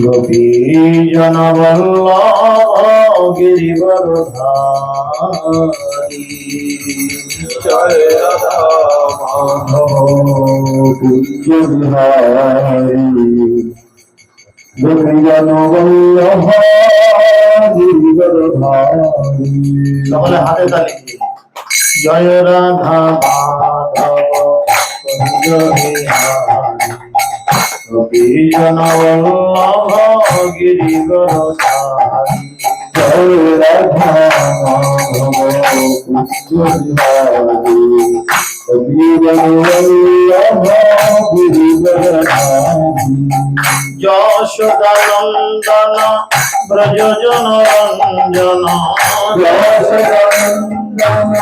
গোপী জনবল্লভ গিরিবরধারী জয় রাধা মাধব কুঞ্জ বিহারী গোপী জনবল্লভ গিরিবরধারী। সকলে হাতে তালি দিয়ে জয় রাধা মাধব কুঞ্জ বিহারী গোপী জনবল্লভ গিরিবরধারী। জয় রাধা মাধব কুঞ্জ বিহারী গোপী জনবল্লভ গিরিবরধারী। যশোদানন্দন ব্রজ জনরঞ্জন যশোদানন্দন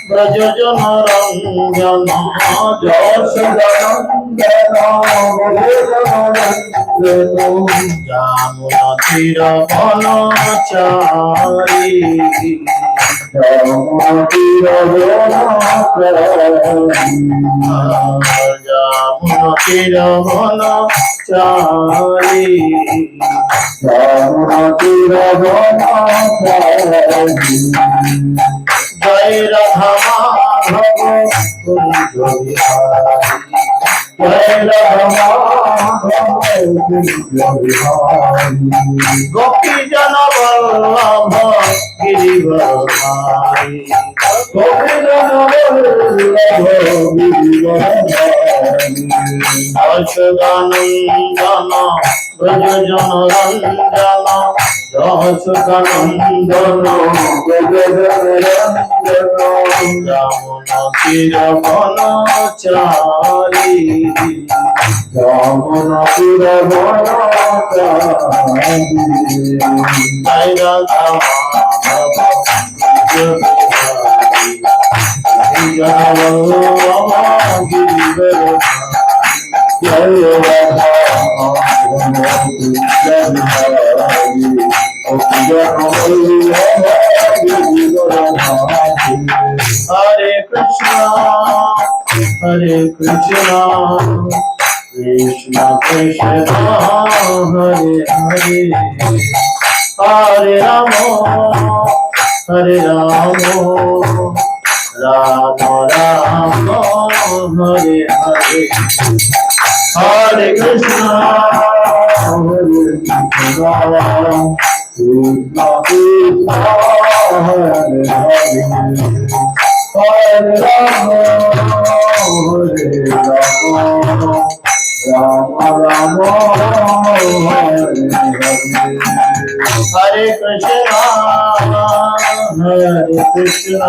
ব্রজ জনরঞ্জন যমুনা তীর বনচারী যমুনা তীর বনচারী যমুনা তীর বনচারী। জয় রাধা মাধব কুঞ্জ বিহারী জয় রাধা মাধব কুঞ্জ বিহারী গোপী জনবল্লভ গিরিবরধারী গোপী জনবল্লভ গিরিবরধারী। যশোদানন্দন ব্রজ জনরঞ্জন যশোদানন্দন ব্রজ জনরঞ্জন যমুনা তীর বনচারী যমুনা তীর বনচারী। জয় রাধা মাধব জনবল্লভ গিরিবরধারী জয় রাধা হরে কৃষ্ণ হরে কৃষ্ণ কৃষ্ণ কৃষ্ণ হরে হরে হরে রাম হরে রাম রাম রাম হরে হরে হরে কৃষ্ণ হরে কৃষ্ণ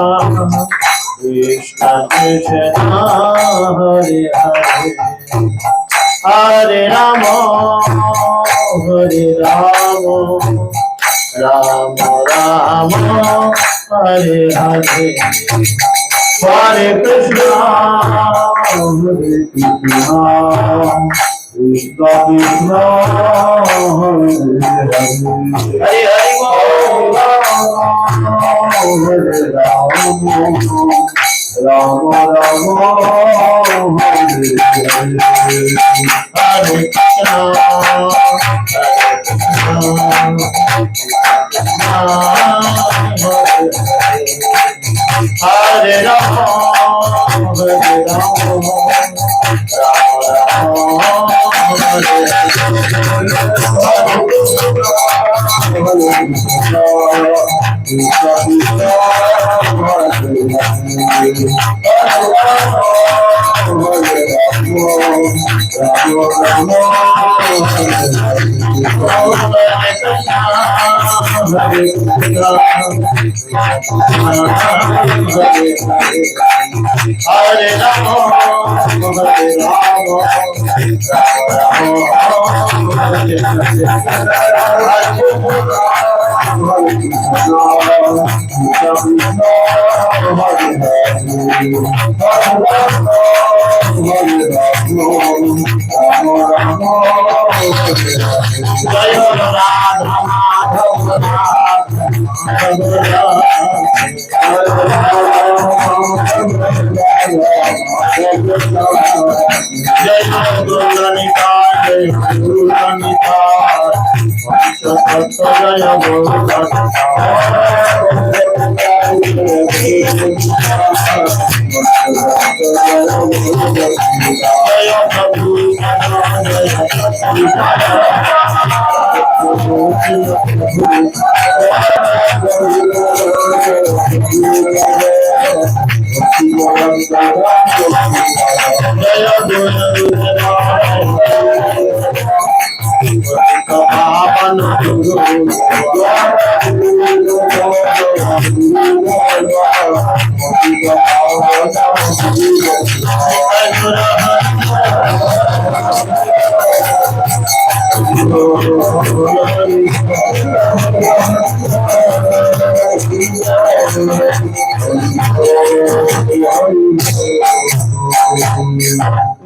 কৃষ্ণ কৃষ্ণ হরে হরে হরে রাম হরে রাম রাম রাম হরে হরে কৃষ্ণ কৃষ্ণ কৃষ্ণ হরে হরে হরে রাম রাম রাম হরে হরে হরে কৃষ্ণ কৃষ্ণ কৃষ্ণ হরে হরে হরে হরে রাম রাম রাম হরে হরে কৃষ্ণ হরে রাম Hare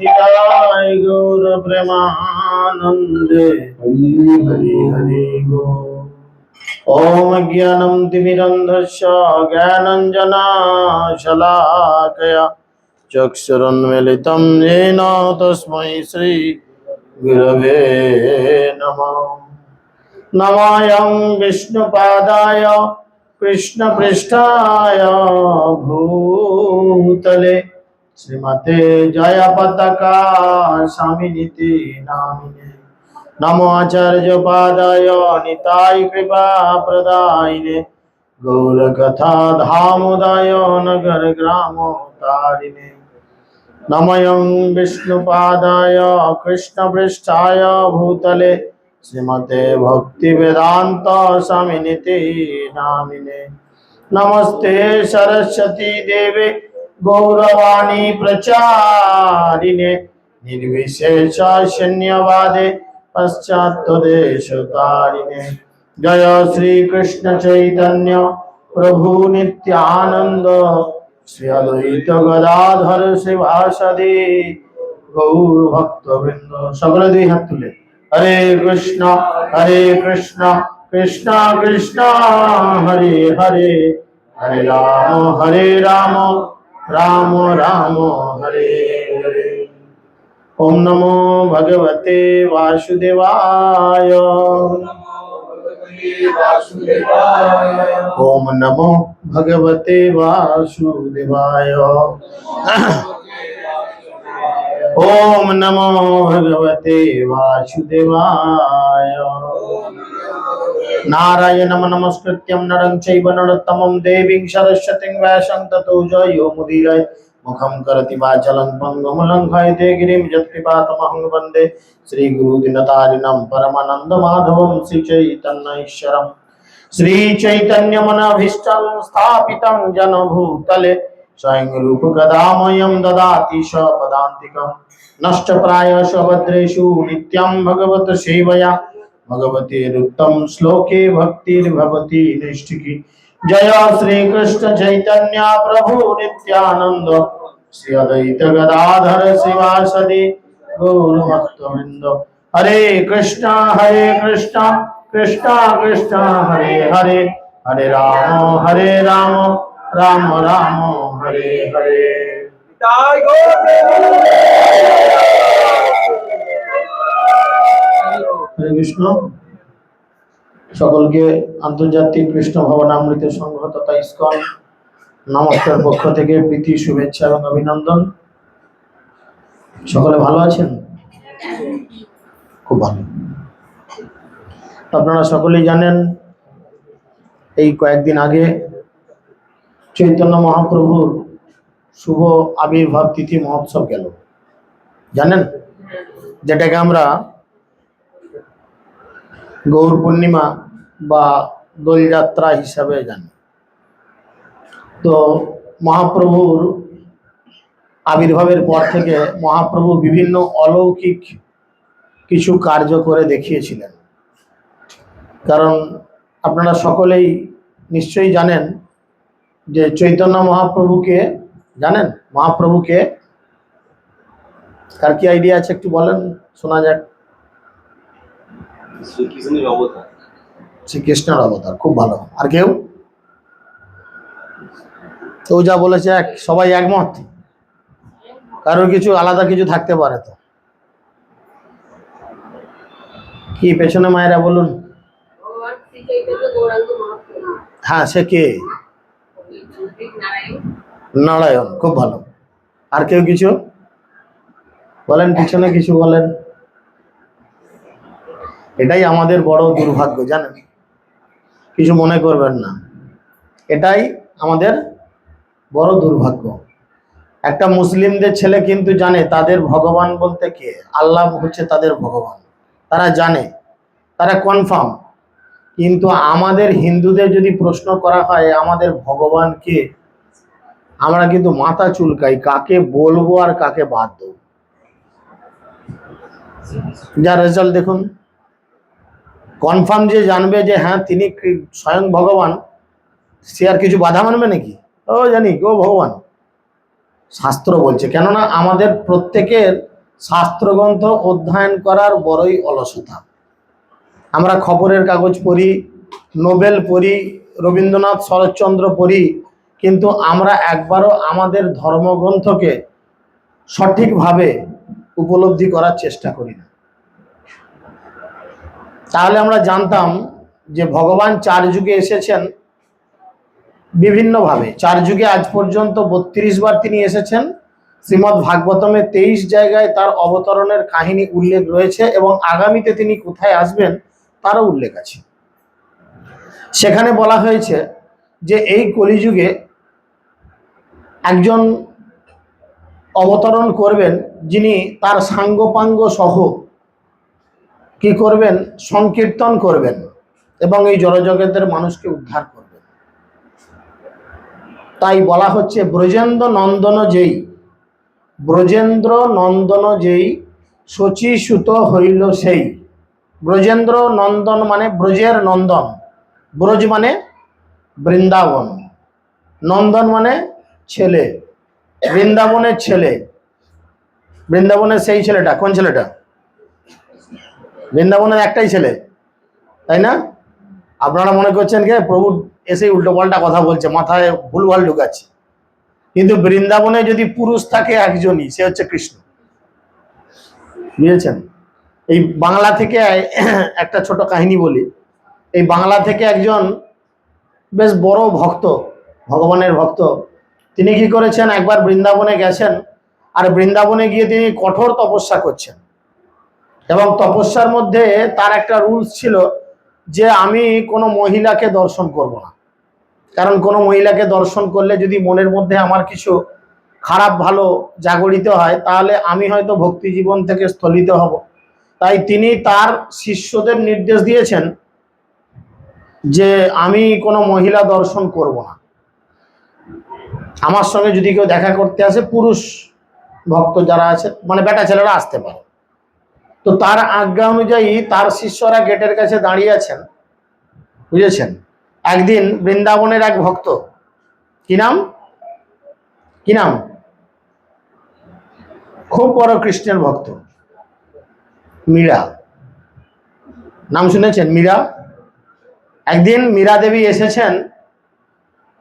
निताय गौर प्रेमानंदे हरि हरि गो। ओम ज्ञानं तिमिरन्धस्य ज्ञानञ्जनशलाकया चक्षुरुन्मीलितं येन तस्मै श्री गुरवे नमः। नमायं विष्णुपादाय कृष्णपृष्ठाय भूतले श्रीमते जयपताका स्वामिनिति नामिने। नमो आचार्य पादाय निताय कृपा प्रदायिने गौरकथा धामोदय नगर ग्राम तारिणे। नमयं विष्णुपादाय कृष्णपृष्ठाय भूतले श्रीमते भक्तिवेदांत स्वामिनिति नामिने। नमस्ते सरस्वती देवे गौरवाणी प्रचारिणे निर्विशेष शून्यवादे पश्चात्देशतारिणे। जय श्री कृष्ण चैतन्य प्रभु नित्यानंद श्री अद्वैत गदाधर शिवासादि गौर भक्त वृंद। सकले दुई हाथ तुले हरे कृष्ण कृष्ण कृष्ण हरे हरे हरे राम राम राम हरे हरे। ओम नमो भगवते वासुदेवाय। ओम नमो भगवते वासुदेवाय। ओम नमो भगवते वासुदेवाय। नारायणं नमस्कृत्यं नरं चैव नरोत्तमं देवीं सरस्वतीं व्यासं ततो जयो मुदीरये। मुखं करोति वाचालं पङ्गुं लङ्घयते गिरिं यत्कृपातमहं वन्दे श्रीगुरुदिनतारिणं परमानन्दमाधवं श्रीचैतन्यैश्वरम्। श्रीचैतन्यमनभीष्टं स्थापितं जनभूतले स्वयं रूपकदामयं ददाति स्वपदान्तिकम्। नष्टप्रायश भद्रेषु नित्यं भगवत सेवया भगवतेरुत्तम श्लोके भक्तिर्भवति नैष्ठिकी। जय श्री कृष्ण चैतन्य प्रभु नित्यानंद श्री अद्वैत गदाधर शिवासदि गौर भक्तवृंद। हरे कृष्णा कृष्णा कृष्णा हरे हरे हरे राम राम राम हरे हरे। হরে কৃষ্ণ। সকলকে আন্তর্জাতিক কৃষ্ণ ভবনামৃত সংঘ তথা ইসকন নমস্কার পক্ষ থেকে প্রীতি শুভেচ্ছা এবং অভিনন্দন। সকলে ভালো আছেন? খুব ভালো। আপনারা সকলেই জানেন এই কয়েকদিন আগে চৈতন্য মহাপ্রভুর শুভ আবির্ভাব তিথি মহোৎসব গেল, জানেন, যেটাকে আমরা গৌর পূর্ণিমা বা দোলযাত্রা হিসাবে জানি। তো মহাপ্রভুর আবির্ভাবের পর থেকে মহাপ্রভু বিভিন্ন অলৌকিক কিছু কার্য করে দেখিয়েছিলেন। কারণ আপনারা সকলেই নিশ্চয়ই জানেন যে চৈতন্য মহাপ্রভুকে জানেন। মহাপ্রভুকে কার কি আইডিয়া আছে একটু বলেন, শোনা যাক। শ্রীকৃষ্ণের অবতার। শ্রীকৃষ্ণের অবতার, খুব ভালো। আর কেউ? তো যা বলেছে এক, সবাই একমত? কারোর কিছু আলাদা কিছু থাকতে পারে তো? কি পেছনে মায়েরা বলুন। হ্যাঁ, সে কে? নারায়ণ। খুব ভালো। আর কেউ কিছু বলেন, পিছনে কিছু বলেন। এটাই আমাদের বড় দুর্ভাগ্য, জানেন? কিছু মনে করবেন না, এটাই আমাদের বড় দুর্ভাগ্য। একটা মুসলিমদের ছেলে কিন্তু জানে তাদের ভগবান বলতে কে, আল্লাহ হচ্ছে তাদের ভগবান, তারা জানে, তারা কনফার্ম। কিন্তু আমাদের হিন্দুদের যদি প্রশ্ন করা হয় আমাদের ভগবান কে, আমরা কিন্তু মাথা চুলকাই, কাকে বলবো আর কাকে বাদ দেবো। যার রেজাল্ট দেখুন, কনফার্ম যে জানবে যে হ্যাঁ তিনি স্বয়ং ভগবান, সে আর কিছু বাধা মানবে নাকি? ও জানি ও ভগবান, শাস্ত্র বলছে। কেননা আমাদের প্রত্যেকের শাস্ত্রগ্রন্থ অধ্যয়ন করার বড়ই অলসতা। আমরা খবরের কাগজ পড়ি, নোবেল পড়ি, রবীন্দ্রনাথ শরৎচন্দ্র পড়ি, কিন্তু আমরা একবারও আমাদের ধর্মগ্রন্থকে সঠিকভাবে উপলব্ধি করার চেষ্টা করি না। তাহলে আমরা জানতাম যে ভগবান 4 যুগে এসেছেন বিভিন্নভাবে। 4 যুগে আজ পর্যন্ত 32 বার তিনি এসেছেন। শ্রীমদ্ ভাগবতমে 23 জায়গায় তার অবতরণের কাহিনী উল্লেখ রয়েছে এবং আগামীতে তিনি কোথায় আসবেন তারও উল্লেখ আছে। সেখানে বলা হয়েছে যে এই কলিযুগে একজন অবতরণ করবেন যিনি তার সাঙ্গপাঙ্গ সহ কি করবেন, সংকীর্তন করবেন এবং এই জড়জগতের মানুষকে উদ্ধার করবেন। তাই বলা হচ্ছে ব্রজেন্দ্র নন্দন যেই, ব্রজেন্দ্র নন্দন যেই, শচী সুত হইল সেই। ব্রজেন্দ্র নন্দন মানে ব্রজের নন্দন, ব্রজ মানে বৃন্দাবন, নন্দন মানে ছেলে, বৃন্দাবনের ছেলে। বৃন্দাবনের সেই ছেলেটা কোন ছেলেটা? বৃন্দাবনের একটাই ছেলে, তাই না? আপনারা মনে করছেন কে প্রভু এসে উল্টো পাল্টা কথা বলছে, মাথায় ভুলভাল ঢুকাচ্ছে। কিন্তু বৃন্দাবনে যদি পুরুষ থাকে একজনই, সে হচ্ছে কৃষ্ণ। বুঝেছেন? এই বাংলা থেকে একটা ছোট কাহিনী বলি। এই বাংলা থেকে একজন বেশ বড় ভক্ত, ভগবানের ভক্ত, তিনি কি করেছেন, একবার বৃন্দাবনে গেছেন, আর বৃন্দাবনে গিয়ে তিনি কঠোর তপস্যা করছেন। এবং তপস্যার মধ্যে তার একটা রুলস ছিল যে আমি কোনো মহিলাকে দর্শন করব না, কারণ কোনো মহিলাকে দর্শন করলে যদি মনের মধ্যে আমার কিছু খারাপ ভালো জাগরিত হয় তাহলে আমি হয়তো ভক্তি জীবন থেকে স্থলিত হব। তাই তিনি তার শিষ্যদের নির্দেশ দিয়েছেন যে আমি কোনো মহিলা দর্শন করব না, আমার সঙ্গে যদি কেউ দেখা করতে আসে পুরুষ ভক্ত যারা আছে মানে বেটা ছেলেরা আসতে পারে। তো তার আজ্ঞা অনুযায়ী তার শিষ্যরা গেটের কাছে দাঁড়িয়ে আছেন। বুঝেছেন? একদিন বৃন্দাবনের এক ভক্ত, কি নাম, কি নাম, খুব বড় কৃষ্ণের ভক্ত, মীরা, নাম শুনেছেন? মীরা। একদিন মীরা দেবী এসেছেন,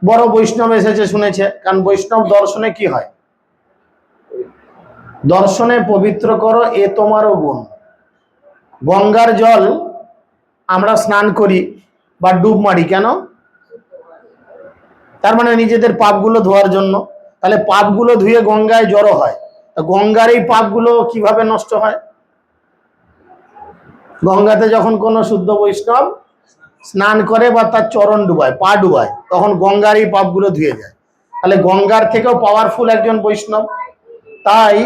বড় বৈষ্ণব এসেছে শুনেছে, কারণ বৈষ্ণব দর্শনে কি হয়, দর্শনে পবিত্র করো এ তোমারও গুণ। গঙ্গার জল আমরা স্নান করি বা ডুব মারি কেন? তার মানে নিজেদের পাপগুলো ধোয়ার জন্য। তাহলে পাপগুলো ধুয়ে গঙ্গায় জড়ো হয়, গঙ্গার এই পাপগুলো কিভাবে নষ্ট হয়? গঙ্গাতে যখন কোনো শুদ্ধ বৈষ্ণব স্নান করে বা তার চরণ ডুবায়, পা ডুবায়, তখন গঙ্গার এই পাপগুলো ধুয়ে যায়। তাহলে গঙ্গার থেকেও পাওয়ারফুল একজন বৈষ্ণব। তাই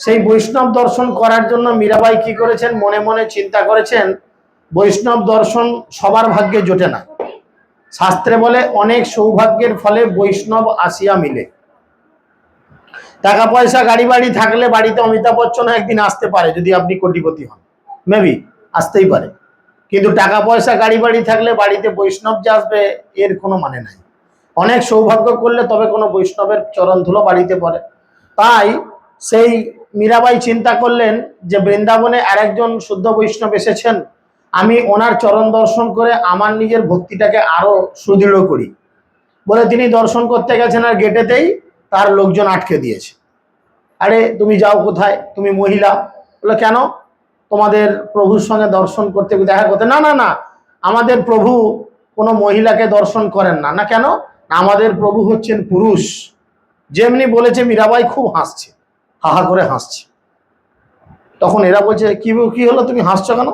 সেই বৈষ্ণব দর্শন করার জন্য মীরাবাই কি করেছেন, মনে মনে চিন্তা করেছেন বৈষ্ণব দর্শন সবার ভাগ্যে জোটে না। শাস্ত্রে বলে অনেক সৌভাগ্যের ফলে বৈষ্ণব আসিয়া মিলে। টাকা পয়সা গাড়ি বাড়ি থাকলে বাড়িতে অমিতাভ বচ্চন একদিন আসতে পারে, যদি আপনি কোটিপতি হন, মেবি আসতেই পারে। কিন্তু টাকা পয়সা গাড়ি বাড়ি থাকলে বাড়িতে বৈষ্ণব যে আসবে এর কোনো মানে নাই। অনেক সৌভাগ্য করলে তবে কোনো বৈষ্ণবের চরণ ধুলো বাড়িতে পড়ে। তাই সেই মীরাবাই চিন্তা করলেন যে বৃন্দাবনে আরেকজন শুদ্ধ বৈষ্ণব এসেছেন, আমি ওনার চরণ দর্শন করে আমার নিজের ভক্তিটাকে আরো সুদৃঢ় করি বলে তিনি দর্শন করতে গেছেন, আর গেটেতেই তার লোকজন আটকে দিয়েছে। আরে তুমি যাও কোথায়, তুমি মহিলা। বলে কেন? তোমাদের প্রভুর সঙ্গে দর্শন করতে দেখা করতে। না না না, আমাদের প্রভু কোনো মহিলাকে দর্শন করেন না, না কেন? আমাদের প্রভু হচ্ছেন পুরুষ। যেমনি বলেছে মীরাবাই খুব হাসছে, হাহা করে হাসছে। তখন এরা বলছে কি কি হলো, তুমি হাসছো কেন?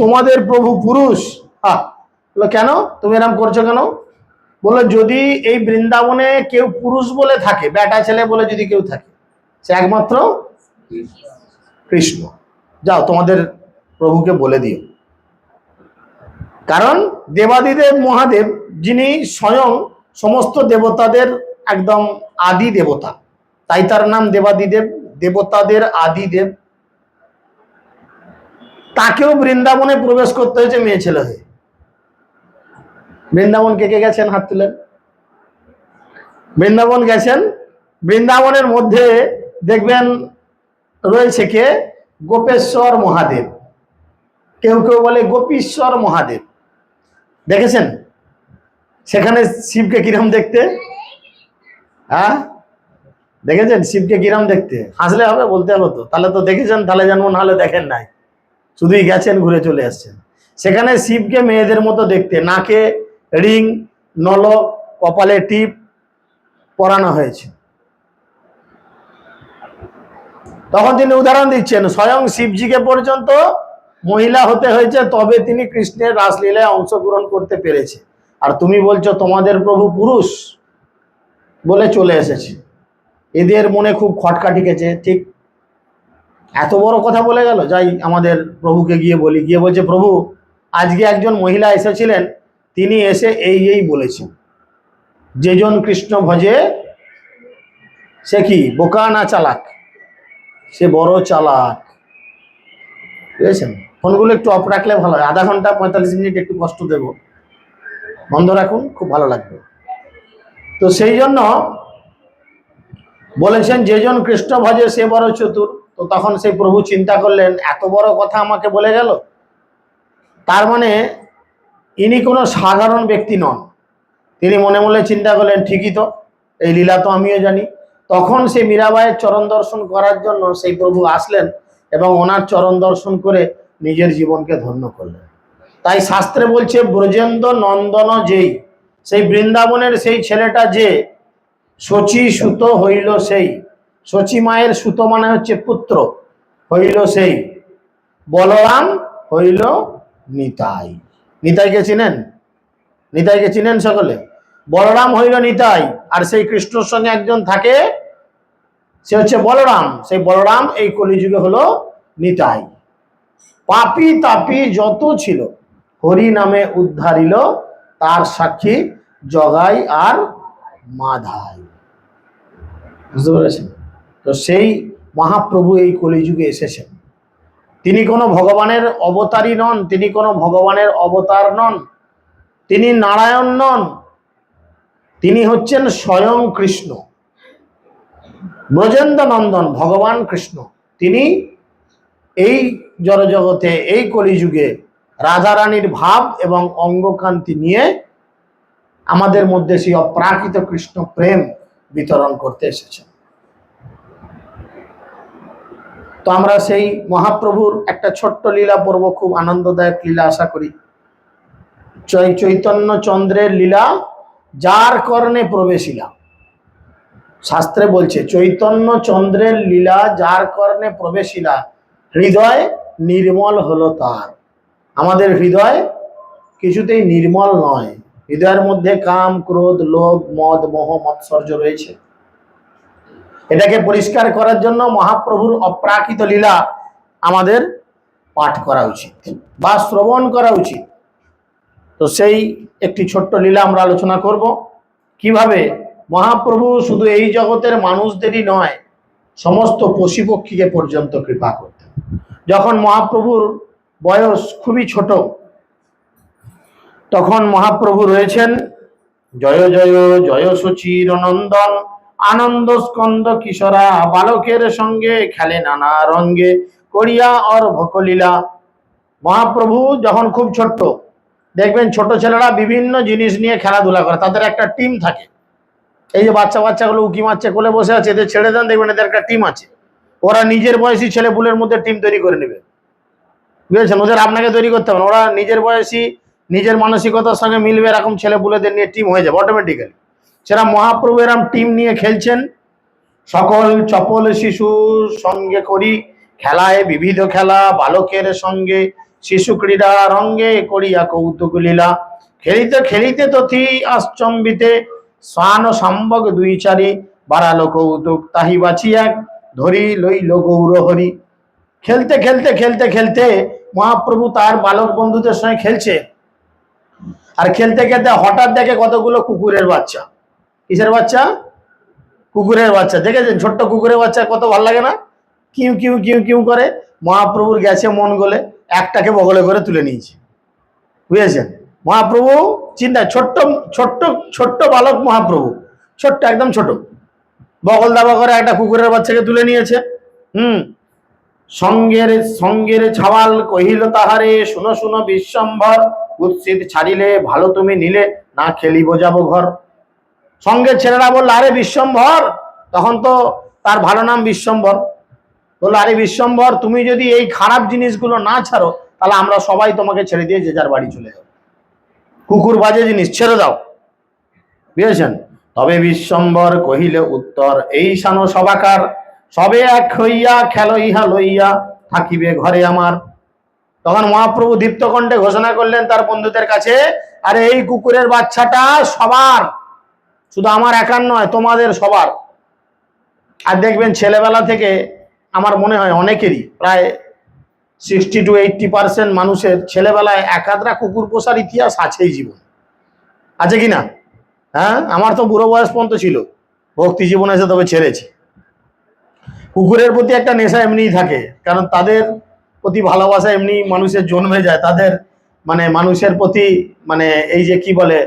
তোমাদের প্রভু পুরুষ। বললো কেন তুমি এরকম করছো কেন? বললো যদি এই বৃন্দাবনে কেউ পুরুষ বলে থাকে, বেটা ছেলে বলে যদি কেউ থাকে, সে একমাত্র কৃষ্ণ। যাও তোমাদের প্রভুকে বলে দিও। কারণ দেবাদিদেব মহাদেব, যিনি স্বয়ং সমস্ত দেবতাদের একদম আদি দেবতা, তাই তার নাম দেবাদিদেব, দেবতাদের আদি দেব। তাকেও বৃন্দাবনে প্রবেশ করতে হয়েছে মেয়ে ছেলে হয়ে। বৃন্দাবন কে কে গেছেন? হাত তুলেন। বৃন্দাবন গেছেন। বৃন্দাবনের মধ্যে দেখবেন রয়েছে কে? গোপেশ্বর মহাদেব, কেউ কেউ বলে গোপীশ্বর মহাদেব। দেখেছেন সেখানে শিবকে কিরম দেখতে? হ্যাঁ দেখেছেন শিবকে কিরম দেখতে? হাসলে হবে, বলতে হবে তো, তাহলে তো দেখেছেন, তাহলে জানবো, নাহলে দেখেন নাই, শুধুই গেছেন ঘুরে চলে আসছেন। সেখানে শিবকে মেয়েদের মতো দেখতে, নাকে রিং, নলক, কপালে টিপ পরানো হয়েছে। তখন তিনি উদাহরণ দিচ্ছেন, স্বয়ং শিবজিকে পর্যন্ত মহিলা হতে হয়েছে, তবে তিনি কৃষ্ণের রাসলীলায় অংশগ্রহণ করতে পেরেছে। আর তুমি বলছো তোমাদের প্রভু পুরুষ বলে চলে এসেছে। এদের মনে খুব খটকা ঠেকেছে, ঠিক এত বড় কথা বলে গেল। যাই আমাদের প্রভুকে গিয়ে বলি, গিয়ে বলছে প্রভু আজকে একজন মহিলা এসেছিলেন, তিনি এসে এই বলেছেন, যেজন কৃষ্ণ ভজে সে কি বোকা না চালাক? সে বড় চালাক। বুঝেছেন? ফোনগুলো একটু অফ রাখলে ভালো হয়, আধা ঘন্টা 45 মিনিট একটু কষ্ট দেব, বন্ধ রাখুন, খুব ভালো লাগবে। তো সেই জন্য বলেছেন যেজন কৃষ্ণ ভজে সে বড় চতুর। তো তখন সেই প্রভু চিন্তা করলেন এত বড় কথা আমাকে বলে গেল, তার মানে ইনি কোনো সাধারণ ব্যক্তি নন। তিনি মনে মনে চিন্তা করলেন ঠিকই তো, এই লীলা তো আমিও জানি। তখন সেই মীরাবাইয়ের চরণ দর্শন করার জন্য সেই প্রভু আসলেন এবং ওনার চরণ দর্শন করে নিজের জীবনকে ধন্য করলেন। তাই শাস্ত্রে বলছে ব্রজেন্দ্র নন্দন যেই, সেই বৃন্দাবনের সেই ছেলেটা যে শচী সুত হইল সেই, শচী মায়ের সুত মানে হচ্ছে পুত্র, হইল সেই, বলরাম হইল নিতাই। নিতাইকে চিনেন? নিতাইকে চিনেন সকলে? বলরাম হইল নিতাই, আর সেই কৃষ্ণর সঙ্গে একজন থাকে, সে হচ্ছে বলরাম। সেই বলরাম এই কলিযুগে হলো নিতাই। পাপী তাপী যত ছিল হরি নামে উদ্ধারিল, তার সাক্ষী জগাই আর মাধাই। বুঝতে পেরেছেন? তো সেই মহাপ্রভু এই কলিযুগে এসেছেন। তিনি কোনো ভগবানের অবতারই নন, তিনি কোনো ভগবানের অবতার নন, তিনি নারায়ণ নন, তিনি হচ্ছেন স্বয়ং কৃষ্ণ, ব্রজেন্দ্র নন্দন ভগবান কৃষ্ণ। তিনি এই জড়জগতে এই কলিযুগে রাধারানীর ভাব এবং অঙ্গকান্তি নিয়ে আমাদের মধ্যে সেই অপ্রাকৃত কৃষ্ণ প্রেম বিতরণ করতে এসেছেন। তো আমরা সেই মহাপ্রভুর একটা ছোট্ট লীলা পড়ব, খুব আনন্দদায়ক লীলা, আশা করি। চৈতন্য চন্দ্রের লীলা, যার কর্ণে প্রবেশিলা। শাস্ত্রে বলছে চৈতন্য চন্দ্রের লীলা যার কর্ণে প্রবেশিলা, হৃদয় নির্মল হলো তার। আমাদের হৃদয় কিছুতেই নির্মল নয়, হৃদয়ের মধ্যে কাম, ক্রোধ, লোভ, মদ, মোহ, মৎসর্য রয়েছে। এটাকে পরিষ্কার করার জন্য মহাপ্রভুর অপ্রাকৃত লীলা আমাদের পাঠ করা উচিত বা শ্রবণ করা উচিত। তো সেই একটি ছোট্ট লীলা আমরা আলোচনা করব, কিভাবে মহাপ্রভু শুধু এই জগতের মানুষদেরই নয়, সমস্ত পশু পক্ষীকে পর্যন্ত কৃপা করতেন। যখন মহাপ্রভুর বয়স খুবই ছোট, তখন মহাপ্রভু রয়েছেন জয় জয় জয় সুচির নন্দন, আনন্দ স্কন্দ কিশোরা, বালকের সঙ্গে খেলে নানা রঙ্গে, করিয়া অর ভকলীলা। মহাপ্রভু যখন খুব ছোট্ট, দেখবেন ছোট ছেলেরা বিভিন্ন জিনিস নিয়ে খেলাধুলা করে, তাদের একটা টিম থাকে। এই যে বাচ্চাগুলো উকি মারছে, কোলে বসে আছে, এদের ছেড়ে দেন, দেখবেন এদের একটা টিম আছে। ওরা নিজের বয়সী ছেলেপুলের মধ্যে টিম তৈরি করে নেবে, বুঝেছেন? ওদের আপনাকে তৈরি করতে হবে না, ওরা নিজের বয়সী নিজের মানসিকতার সঙ্গে মিলবে এরকম ছেলে পুলেদের নিয়ে টিম হয়ে যাবে অটোমেটিক্যালি। সেরা মহাপ্রভু এরম টিম নিয়ে খেলছেন। সকল চপল শিশুর সঙ্গে করি খেলায় বিবিধ খেলা, বালকের সঙ্গে শিশু ক্রীড়া রঙ্গে করিয়া কৌতুক লীলা। খেলিতে খেলিতে তথি আশ্চম্বিতে স্নান সম্ভগ দুই চারি বাড়ালো কৌতুক, তাহি বাঁচি এক ধরি লইল গৌরহরি। খেলতে খেলতে খেলতে খেলতে মহাপ্রভু তার বালক বন্ধুদের সঙ্গে খেলছে, আর খেলতে খেলতে হঠাৎ দেখে কতগুলো কুকুরের বাচ্চা। কিসের বাচ্চা? কুকুরের বাচ্চা। দেখেছেন ছোট্ট কুকুরের বাচ্চা কত ভালো লাগে না? কিউ কিউ কিউ কিউ করে। মহাপ্রভুর গেছে মন গলে, একটাকে বগলে করে তুলে নিয়েছে। বুঝেছেন? মহাপ্রভু চিন্তা, ছোট্ট ছোট্ট ছোট্ট বালক মহাপ্রভু, ছোট্ট একদম ছোট, বগল দাবা করে একটা কুকুরের বাচ্চাকে তুলে নিয়েছে। সঙ্গের সঙ্গের ছাওয়াল কহিল তাহারে, শুনো শুনো বিশ্বম্ভর, কুৎসিত ছাড়িলে ভালো তুমি নিলে, না খেলিব যাব ঘর। সঙ্গের ছেলেরা বললো আরে বিশ্বম্ভর, তখন তো তার ভালো নাম বিশ্বম্ভর, বললো আরে বিশ্বম্ভর তুমি যদি এই খারাপ জিনিসগুলো না ছাড়ো তাহলে আমরা সবাই তোমাকে ছেড়ে দিয়ে যে যার বাড়ি চলে যাবো। কুকুর বাজে জিনিস, ছেড়ে দাও। বুঝেছেন? তবে বিশ্বম্ভর কহিলে উত্তর, এই সানো সবাকার, সবে এক হইয়া খেলো ইহা লইয়া, থাকিবে ঘরে আমার। তখন মহাপ্রভু দীপ্তকণ্ঠে ঘোষণা করলেন তার বন্ধুদের কাছে, আরে এই কুকুরের বাচ্চাটা সবার, শুধু আমার একার নয়, তোমাদের সবার। আর দেখবেন ছেলেবেলা থেকে আমার মনে হয় অনেকেরই, প্রায় 60 to 80% মানুষের ছেলেবেলায় একাধরা কুকুর পোষার ইতিহাস আছেই জীবন, আছে কি না? হ্যাঁ, আমার তো বুড়ো বয়স পর্যন্ত ছিল, ভক্তি জীবনে এসে তবে ছেড়েছি। কুকুরের প্রতি একটা নেশা এমনিই থাকে, কারণ তাদের প্রতি ভালোবাসা এমনি মানুষের জন্মে যায়, তাদের মানে মানুষের প্রতি মানে এই যে কি বলে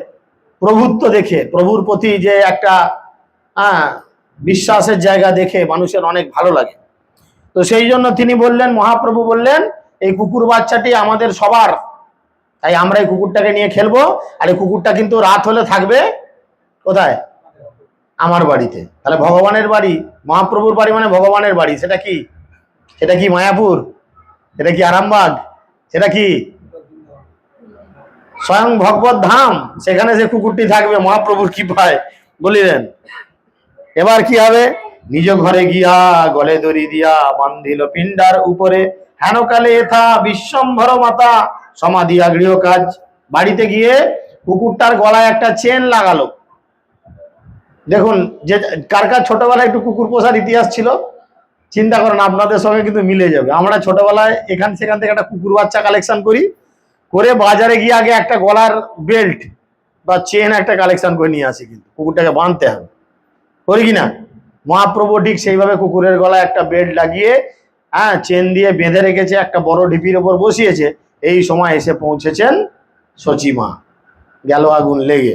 প্রভুত্ব দেখে, প্রভুর প্রতি যে একটা বিশ্বাসের জায়গা দেখে মানুষের অনেক ভালো লাগে। তো সেই জন্য তিনি বললেন, মহাপ্রভু বললেন এই কুকুর বাচ্চাটি আমাদের সবার, তাই আমরা এই কুকুরটাকে নিয়ে খেলবো। আর এই কুকুরটা কিন্তু রাত হলে থাকবে কোথায়? আমার বাড়িতে। তাহলে ভগবানের বাড়ি, মহাপ্রভুর বাড়ি মানে ভগবানের বাড়ি। সেটা কি? সেটা কি মায়াপুর? সেটা কি আরামবাগ? সেটা কি স্বয়ং ভগবত ধাম? সেখানে যে কুকুরটি থাকবে মহাপ্রভুর কৃপায়, বলিলেন। এবার কি হবে? নিজ ঘরে গিয়া গলে দড়ি দিয়া বান্ধিল পিণ্ডার উপরে, হেন কালে এথা বিশ্বম্ভর মাতা সমাধিয়া গৃহ কাজ। বাড়িতে গিয়ে কুকুরটার গলায় একটা চেন লাগালো। দেখুন, যে কার কার ছোটবেলায় একটু কুকুর পোষার ইতিহাস ছিল, চিন্তা করেন, আপনাদের সঙ্গে কিন্তু মিলে যাবে। আমরা ছোটবেলায় এখান সেখান থেকে একটা কুকুর বাচ্চা কালেকশন করি, করে বাজারে গিয়ে আগে একটা গলার বেল্ট বা চেন একটা কালেকশন করে নিয়ে আসি, কিন্তু কুকুরটাকে বাঁধতে হবে, করি কিনা? মহাপ্রভু ঠিক সেইভাবে কুকুরের গলায় একটা বেল্ট লাগিয়ে চেন দিয়ে বেঁধে রেখেছে, একটা বড় ঢিপির ওপর বসিয়েছে। এই সময় এসে পৌঁছেছেন সচিমা, গেল আগুন লেগে।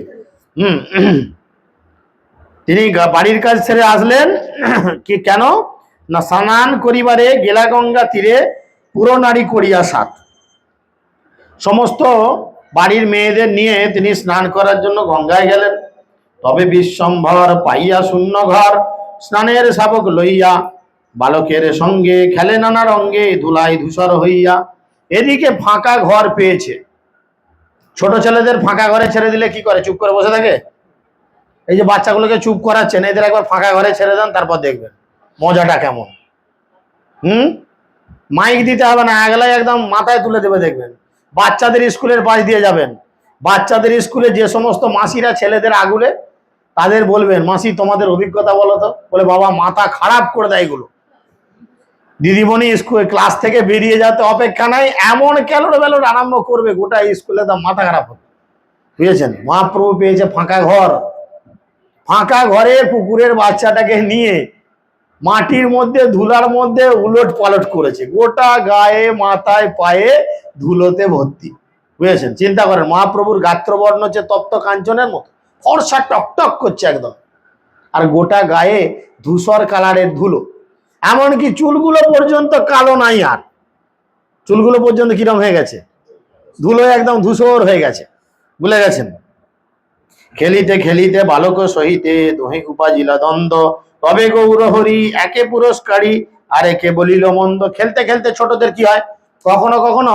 তিনি বাড়ির কাজ ছেড়ে আসলেন কি কেন না, স্নান করিবারে গেলা গঙ্গা তীরে পুরো নারী করিয়া সাত। সমস্ত বাড়ির মেয়েদের নিয়ে তিনি স্নান করার জন্য গঙ্গায় গেলেন। তবে বিশ্বম্ভর পাইয়া শূন্য ঘর, স্নানের শাবক লইয়া বালকের সঙ্গে খেলে নানা রঙ্গে, ধুলাই ধূসর হইয়া। এদিকে ফাঁকা ঘর পেয়েছে। ছোট ছেলেদের ফাঁকা ঘরে ছেড়ে দিলে কি করে? চুপ করে বসে থাকে। এই যে বাচ্চাগুলোকে চুপ করাচ্ছেন, এদের একবার ফাঁকা ঘরে ছেড়ে দেন, তারপর দেখবেন মজাটা কেমন। মাইক দিতে হবে না, আগলাই একদম মাথায় তুলে দেবে, দেখবেন। বাচ্চাদের স্কুলের পাশ দিয়ে যাবেন, বাচ্চাদের স্কুলে যে সমস্ত মাসিরা ছেলেদের আগুলে, তাদের বলবেন, মাসি তোমাদের অভিজ্ঞতা বলো তো। বলে, বাবা মাথা খারাপ করে দেয় এগুলো, দিদিমণি স্কুল ক্লাস থেকে বেরিয়ে যেতে অপেক্ষা নাই, এমন ক্যালোর বেলোর আরম্ভ করবে, গোটা স্কুলে তো মাথা খারাপ হবে। বুঝেছেন? মহাপ্রভু পেয়েছে ফাঁকা ঘর, ফাঁকা ঘরে কুকুরের বাচ্চাটাকে নিয়ে মাটির মধ্যে ধুলার মধ্যে উলট পালট করেছে, গোটা গায়ে মাথায় পায়ে ধুলোতে ভর্তি। বুঝেছেন? চিন্তা করেন, মহাপ্রভুর গাত্রবর্ণ হচ্ছে তপ্ত কাঞ্চনের মতো, ফর্সা টকটক করছে একদম, আর গোটা গায়ে ধূসর কালারের ধুলো, এমনকি চুলগুলো পর্যন্ত কালো নাই, আর চুলগুলো পর্যন্ত কিরম হয়ে গেছে? ধুলো একদম ধূসর হয়ে গেছে। ভুলে গেছেন? খেলিতে খেলিতে বালক সহিতে দহিক উপাজিলা দ্বন্দ্ব, তবে গৌরহরি একে পুরস্কারী আর একে বলিল মন্দ। খেলতে খেলতে ছোটদের কি হয়, কখনো কখনো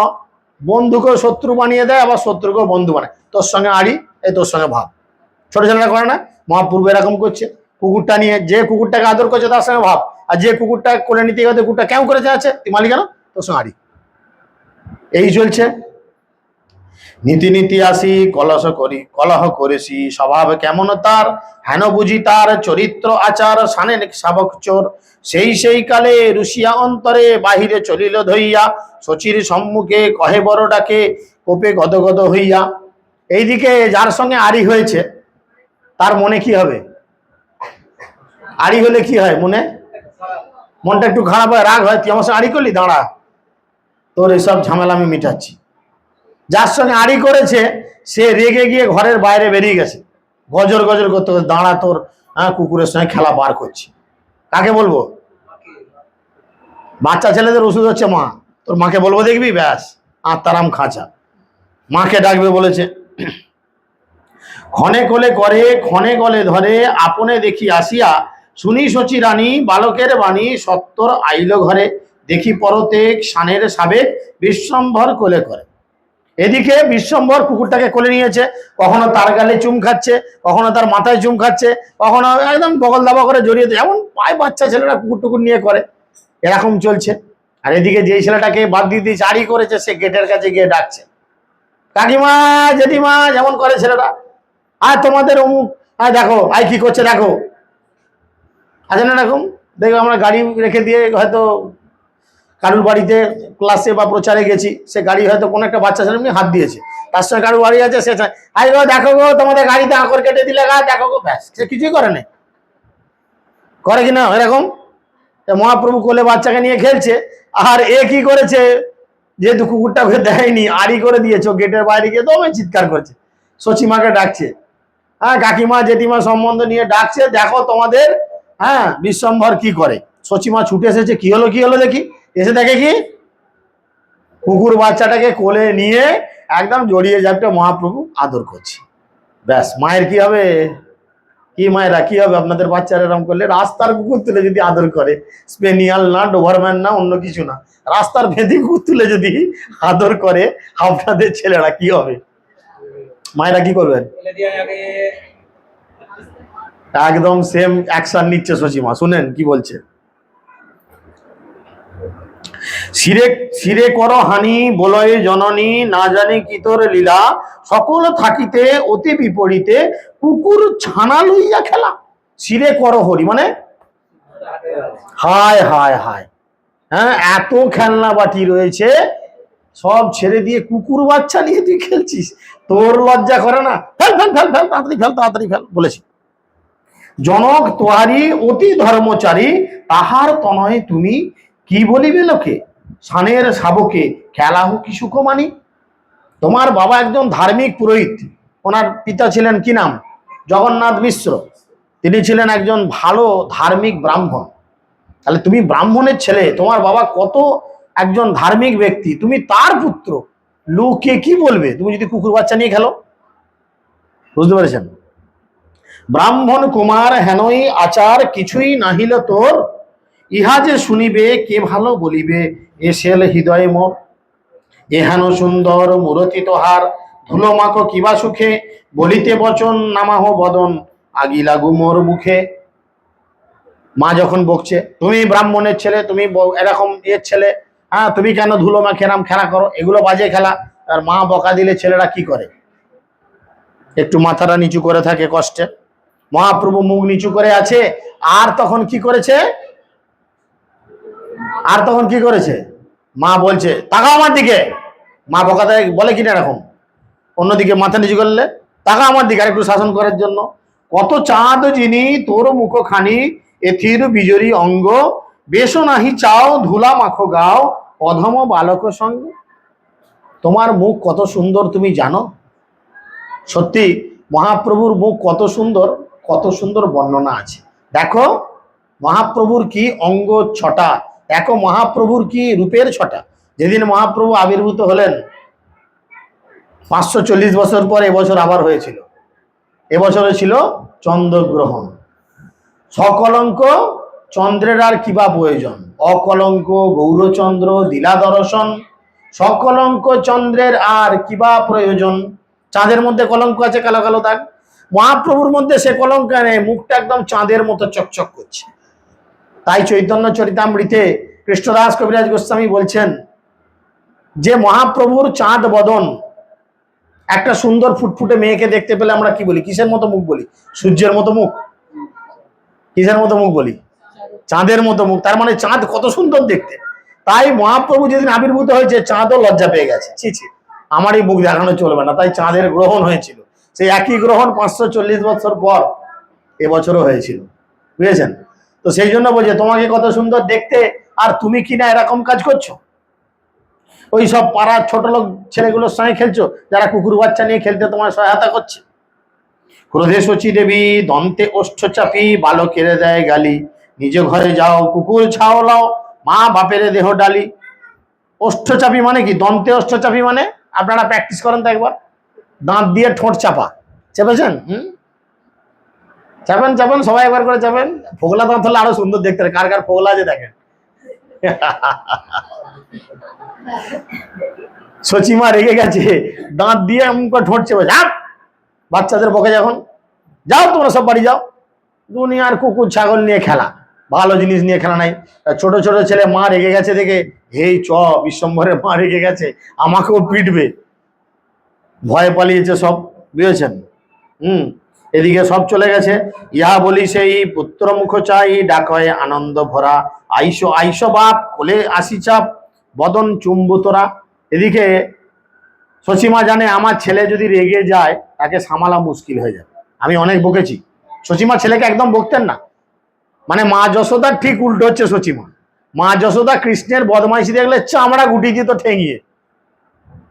বন্ধুকেও শত্রু বানিয়ে দেয়, আবার শত্রুকেও বন্ধু বানায়। তোর সঙ্গে আড়ি, এই তোর সঙ্গে ভাব। ছোট ছেলেরা করে না? মহাপূর্ব এরকম করছে, কুকুরটা নিয়ে যে কুকুরটাকে আদর করছে তার সঙ্গে ভাব, আর যে কুকুরটা কোলে নিতে গেছে কুকুরটা কেমন করে যাচ্ছে, তুই মালিক কেন, তোর সঙ্গে আড়ি। এই চলছে। নীতি নীতি আসি কলহ করেছি, স্বভাব কেমন তার, হেন বুঝি তার চরিত্র আচার, সানে শাবক চোর। সেই কালে রুশিয়া অন্তরে, বাহিরে চলিল ধইয়া, শচীর সম্মুখে কহে বড় ডাকে, কোপে গদগদ হইয়া। এইদিকে যার সঙ্গে আড়ি হয়েছে তার মনে কি হবে? আড়ি হলে কি হয়? মনটা একটু খারাপ হয়, রাগ হয়, তুই আমার সঙ্গে আড়ি করলি, দাঁড়া, তোর এসব ঝামেলা আমি মিটাচ্ছি। যার সঙ্গে আড়ি করেছে সে রেগে গিয়ে ঘরের বাইরে বেরিয়ে গেছে, গজর গজর করতে করতে, দাঁড়া তোর কুকুরের সঙ্গে খেলা বার করছি। কাকে বলবো? বাচ্চা ছেলেদের ওষুধ হচ্ছে মা। তোর মাকে বলবো, দেখবি, ব্যাস আত্মারাম খাঁচা। মাকে ডাকবে বলেছে। ক্ষণে কোলে করে ক্ষণে গলে ধরে, আপনে দেখি আসিয়া, শুনি শচী রানী বালকের বাণী, সত্তর আইল ঘরে, দেখি পরতেক সানের সাবেক, বিশ্বম্ভর কোলে করে। এদিকে বিশ্বম্ভর কুকুরটাকে কোলে নিয়েছে, কখনো তার গালে চুম খাচ্ছে, কখনো তার মাথায় চুম খাচ্ছে, কখনো একদম বগল দাবা করে জড়িয়ে দেয়, এমন পায় বাচ্চা ছেলেরা কুকুর টুকুর নিয়ে করে, এরকম চলছে। আর এদিকে যেই ছেলেটাকে বাদ দিয়ে চারি করেছে সে গেটের কাছে গিয়ে ডাকছে, কাকিমা, জেঠিমা, যেমন করে ছেলেরা, আর তোমাদের অমুক, দেখো আই কি করছে দেখো। আছে না এরকম? দেখো, আমরা গাড়ি রেখে দিয়ে হয়তো কারুর বাড়িতে ক্লাসে বা প্রচারে গেছি, সে গাড়ি হয়তো কোনো একটা বাচ্চা ছেলে হাত দিয়েছে, তার সঙ্গে কারুর বাড়ি আছে, সে আই গো দেখো গো তোমাদের গাড়িতে আঁকড় কেটে দিলে গা, দেখো গো, ব্যাস, সে কিছুই করে না। করে কিনা এরকম? মহাপ্রভু কোলে বাচ্চাকে নিয়ে খেলছে, আর এ কি করেছে, যেহেতু কুকুরটাকে দেয়নি, আড়ি করে দিয়েছে, গেটের বাইরে গিয়ে দমে চিৎকার করছে, সচিমাকে ডাকছে, কাকিমা জেঠিমা সম্বন্ধ নিয়ে ডাকছে, দেখো তোমাদের বিশ্বম্ভর কি করে। সচিমা ছুটে এসেছে, কি হলো দেখি। এসে দেখে কি, কুকুর বাচ্চাটাকে কোলে নিয়ে একদম জড়িয়ে যাবে মহাপ্রভু আদর করছে। ব্যাস, মায়ের কি হবে? কি মায়েরা কি হবে আপনাদের বাচ্চারা এরকম করলে? রাস্তার কুকুর তুলে যদি আদর করে, স্পেনিয়াল না, ডোভারম্যান না, অন্য কিছু না, রাস্তার ভেদি কুকুর তুলে যদি আদর করে, আপনাদের ছেলেরা কি হবে? মায়েরা কি করবেন? একদম সেম অ্যাকশন নিচ্ছে সচিমা। শুনেন কি বলছে, শিরে কর হানি বলয়ে জননী, না জানি কি তোর লীলা, সকল থাকিতে অতি বিপরীতে, কুকুর ছানা লইয়া খেলা। শিরে কর হরি মানে হায় হায় হায়, এত খেলনা বাটি রয়েছে, সব ছেড়ে দিয়ে কুকুর বাচ্চা নিয়ে তুই খেলছিস, তোর লজ্জা করে না? ফেল ফেল ফেল ফেল, তাড়াতাড়ি ফেল বলেছি। জনক তোহারি অতি ধর্মচারী, তাহার তনয় তুমি কি বলিবে লোকে, সানের শাবকে খেলাহু কি সুখমানি। তোমার বাবা একজন ধার্মিক পুরোহিত, ওনার পিতা ছিলেন কি নাম, জগন্নাথ মিশ্র, তিনি ছিলেন একজন ভালো ধার্মিক ব্রাহ্মণ। তাহলে তুমি ব্রাহ্মণের ছেলে, তোমার বাবা কত একজন ধার্মিক ব্যক্তি, তুমি তার পুত্র, লোকে কি বলবে তুমি যদি কুকুর বাচ্চা নিয়ে খেলো? বুঝতে পেরেছেন? ব্রাহ্মণ কুমার হেনই আচার, কিছুই নাহিল তোর, ইহা যে শুনিবে কে ভালো বলিবে, এসেল হৃদয় মোর। এহেন সুন্দর মূরতি তোহার, ধুলো মাখো কিবা সুখে, বলিতে বচন নামাহ বদন, আগি লাগু মোর মুখে। মা যখন বকছে, তুমি ব্রাহ্মণের ছেলে, তুমি এরকম ইয়ের ছেলে, তুমি কেন ধুলো মাখে এরম খেলা করো, এগুলো বাজে খেলা। আর মা বকা দিলে ছেলেরা কি করে? একটু মাথাটা নিচু করে থাকে কষ্টে। মহাপ্রভু মুখ নিচু করে আছে, আর তখন কি করেছে, মা বলছে তাকাও আমার দিকে। মা বকা দেয়, বলে কিনা এরকম, অন্যদিকে মাথা নিচু করলে তাকা আমার দিকে, আর একটু শাসন করার জন্য। কত চাঁদ যিনি তোর মুখ খানি, এথির বিজরি অঙ্গ, বেশ নাহি চাও ধুলা মাখো গাও, অধম বালক সঙ্গ। তোমার মুখ কত সুন্দর তুমি জানো? সত্যি মহাপ্রভুর মুখ কত সুন্দর, কত সুন্দর বর্ণনা আছে। দেখো মহাপ্রভুর কি অঙ্গ ছটা, দেখো মহাপ্রভুর কি রূপের ছটা। যেদিন মহাপ্রভু আবির্ভূত হলেন 540 বছর পর এবছর আবার হয়েছিল, এবছরে ছিল চন্দ্রগ্রহণ। সকলঙ্ক চন্দ্রের আর কিবা প্রয়োজন, অকলঙ্ক গৌরচন্দ্র দিলা দর্শন, সকলঙ্ক চন্দ্রের আর কিবা প্রয়োজন। চাঁদের মধ্যে কলঙ্ক আছে, কালো কালো দাগ। মহাপ্রভুর মধ্যে সে কলঙ্ক নেই, মুখটা একদম চাঁদের মতো চকচক করছে। তাই চৈতন্য চরিতামৃতে কৃষ্ণদাস কবিরাজ গোস্বামী বলছেন যে মহাপ্রভুর চাঁদ বদন, একটা সুন্দর ফুটফুটে মেয়েকে দেখতে পেলে আমরা কি বলি? কিসের মতো মুখ বলি? সূর্যের মতো মুখ। কিসের মতো মুখ বলি? চাঁদের মতো মুখ। তার মানে চাঁদ কত সুন্দর দেখতে। তাই মহাপ্রভু যেদিন আবির্ভূত হয়েছে চাঁদও লজ্জা পেয়ে গেছে, ছি ছি আমার এই মুখ দেখানো চলবে না। তাই চাঁদের গ্রহণ হয়েছিল, সেই একই গ্রহণ 540 বছর পর এবছরও হয়েছিল, বুঝেছেন? তো সেই জন্য বলছে তোমাকে কত সুন্দর দেখতে, আর তুমি কিনা এরকম কাজ করছো। ওই সব পাড়ার ছোট লোক ছেলেগুলোর সঙ্গে খেলছো, যারা কুকুর বাচ্চা নিয়ে খেলতে তোমার সহায়তা করছে। ক্রোধে শচী দেবী দন্তে ওষ্ঠ চাপি বালকেরে দেয় গালি, নিজ ঘরে যাও কুকুর ছাওলাও মা বাপেরে দেহ ডালি। ওষ্ঠ চাপি মানে কি? দন্তে ওষ্ঠ চাপি মানে আপনারা প্র্যাকটিস করেন তো একবার, দাঁত দিয়ে ঠোঁট চাপা, চেপেছেন? চাপেন চাপেন, সবাই একবার করে চাপেন। ফোগলা দাঁত হলে আরো সুন্দর দেখতে হয়। কার কার ফোগলা আছে দেখেন। সচিমা রেগে গেছে, দাঁত দিয়ে এমন ঠোঁট চেপে, যাও বাচ্চাদের বকে যখন, যাও তোমরা সব বাড়ি যাও। দুনিয়ার কুকুর ছাগল নিয়ে খেলা, ভালো জিনিস নিয়ে খেলা নাই। ছোট ছোট ছেলে মা রেগে গেছে দেখে, হেই চ বিশ্বম্ভরের মা রেগে গেছে, আমাকেও পিটবে, ভয়ে পালিয়েছে সব, বুঝেছেন? এদিকে সব চলে গেছে। ইহা বলি সেই পুত্র মুখ চাই ডাকয় আনন্দ ভরা, আইসো আইসো বাপ কোলে আসি চাপ বদন চুম্বু তোরা। এদিকে শচীমা জানে আমার ছেলে যদি রেগে যায় তাকে সামালা মুশকিল হয়ে যাবে। আমি অনেক বকেছি, শচীমা ছেলেকে একদম বকতেন না। মানে মা যশোদার ঠিক উল্টো হচ্ছে শচীমা। মা যশোদা কৃষ্ণের বদমাইশি দেখলে চামড়া গুটি দিত ঠেঙিয়ে।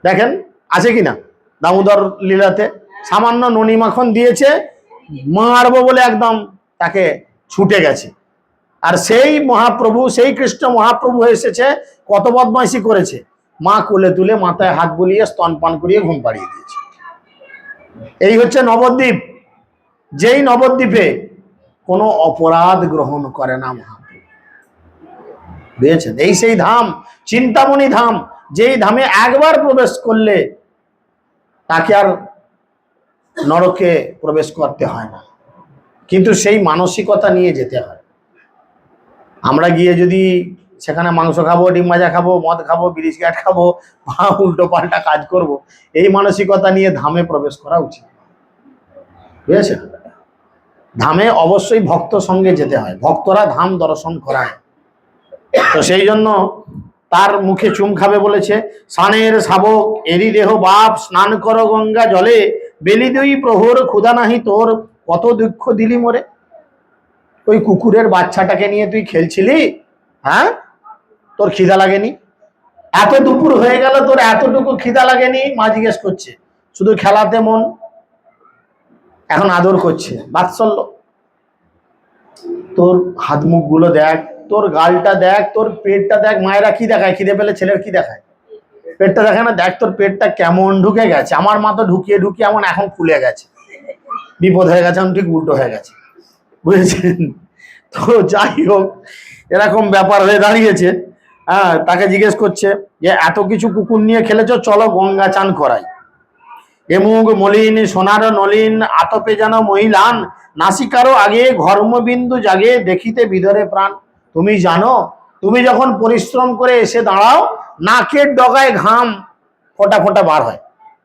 দেখেন আছে কিনা দামোদর লীলাতে, সামান্য ননি মাখন দিয়েছে, মারবো বলে একদম তাকে ছুটে গেছে। আর সেই মহাপ্রভু, সেই কৃষ্ণ মহাপ্রভু এসেছে, কত বদমাইশি করেছে, মা কোলে তুলে মাথায় হাত বুলিয়ে স্তনপান করিয়ে ঘুম পাড়িয়ে দিয়েছে। এই হচ্ছে নবদ্বীপ, যেই নবদ্বীপে কোনো অপরাধ গ্রহণ করে না মহাপ্রভু, বুঝেছেন? এই সেই ধাম, চিন্তামণি ধাম, যেই ধামে একবার প্রবেশ করলে তাকে আর নরকে প্রবেশ করতে হয় না, কিন্তু সেই মানসিকতা নিয়ে যেতে হয়। আমরা গিয়ে যদি সেখানে মাংস খাবো, ডিম ভাজা খাবো, মদ খাবো, বিড়ি সিগারেট খাবো, বা উল্টো পাল্টা কাজ করব, এই মানসিকতা নিয়ে ধামে প্রবেশ করা উচিত, বুঝেছেন? ধামে অবশ্যই ভক্ত সঙ্গে যেতে হয়, ভক্তরা ধাম দর্শন করায়। তো সেই জন্য তার মুখে চুম খাবে বলেছে। সানের শাবক এরি দেহ বাপ স্নান কর গঙ্গা জলে, বেলি দুই প্রহর ক্ষুধা নাহি তোর কত দুঃখ দিলি মোরে। ওই কুকুরের বাচ্চাটাকে নিয়ে তুই খেলছিলি, হ্যাঁ? তোর খিদা লাগেনি? এত দুপুর হয়ে গেল তোর এতটুকু খিদা লাগেনি? মা জিজ্ঞেস করছে। শুধু খেলাতে মন, এখন আদর করছে, বাৎসল্য। তোর হাত মুখ গুলো দেখ, তোর গালটা দেখ, তোর পেটটা দেখ। মায়েরা কি দেখায়? খিদে পেলে ছেলের কি দেখায়? পেটটা দেখে না? দেখ তোর পেটটা কেমন ঢুকে গেছে। আমার মা তো ঢুকিয়ে ঢুকিয়ে এমন এখন ফুলে গেছে, বিপদ হয়ে গেছে, এখন ঠিক উল্টো হয়ে গেছে, বুঝেছেন? তো যাই হোক, এরকম ব্যাপার হয়ে দাঁড়িয়েছে। হ্যাঁ, তাকে জিজ্ঞেস করছে যে এত কিছু কুকুর নিয়ে খেলেছ, চলো গঙ্গা চান করাই। এমুগ মলিন সোনার নলিন আতপে যেন মহিলান, নাসিকারও আগে ঘর্মবিন্দু জাগে দেখিতে বিধরে প্রাণ। তুমি জানো, তুমি যখন পরিশ্রম করে এসে দাঁড়াও, নাকের ডগায় ঘাম ফোটা ফোটা বার হয়,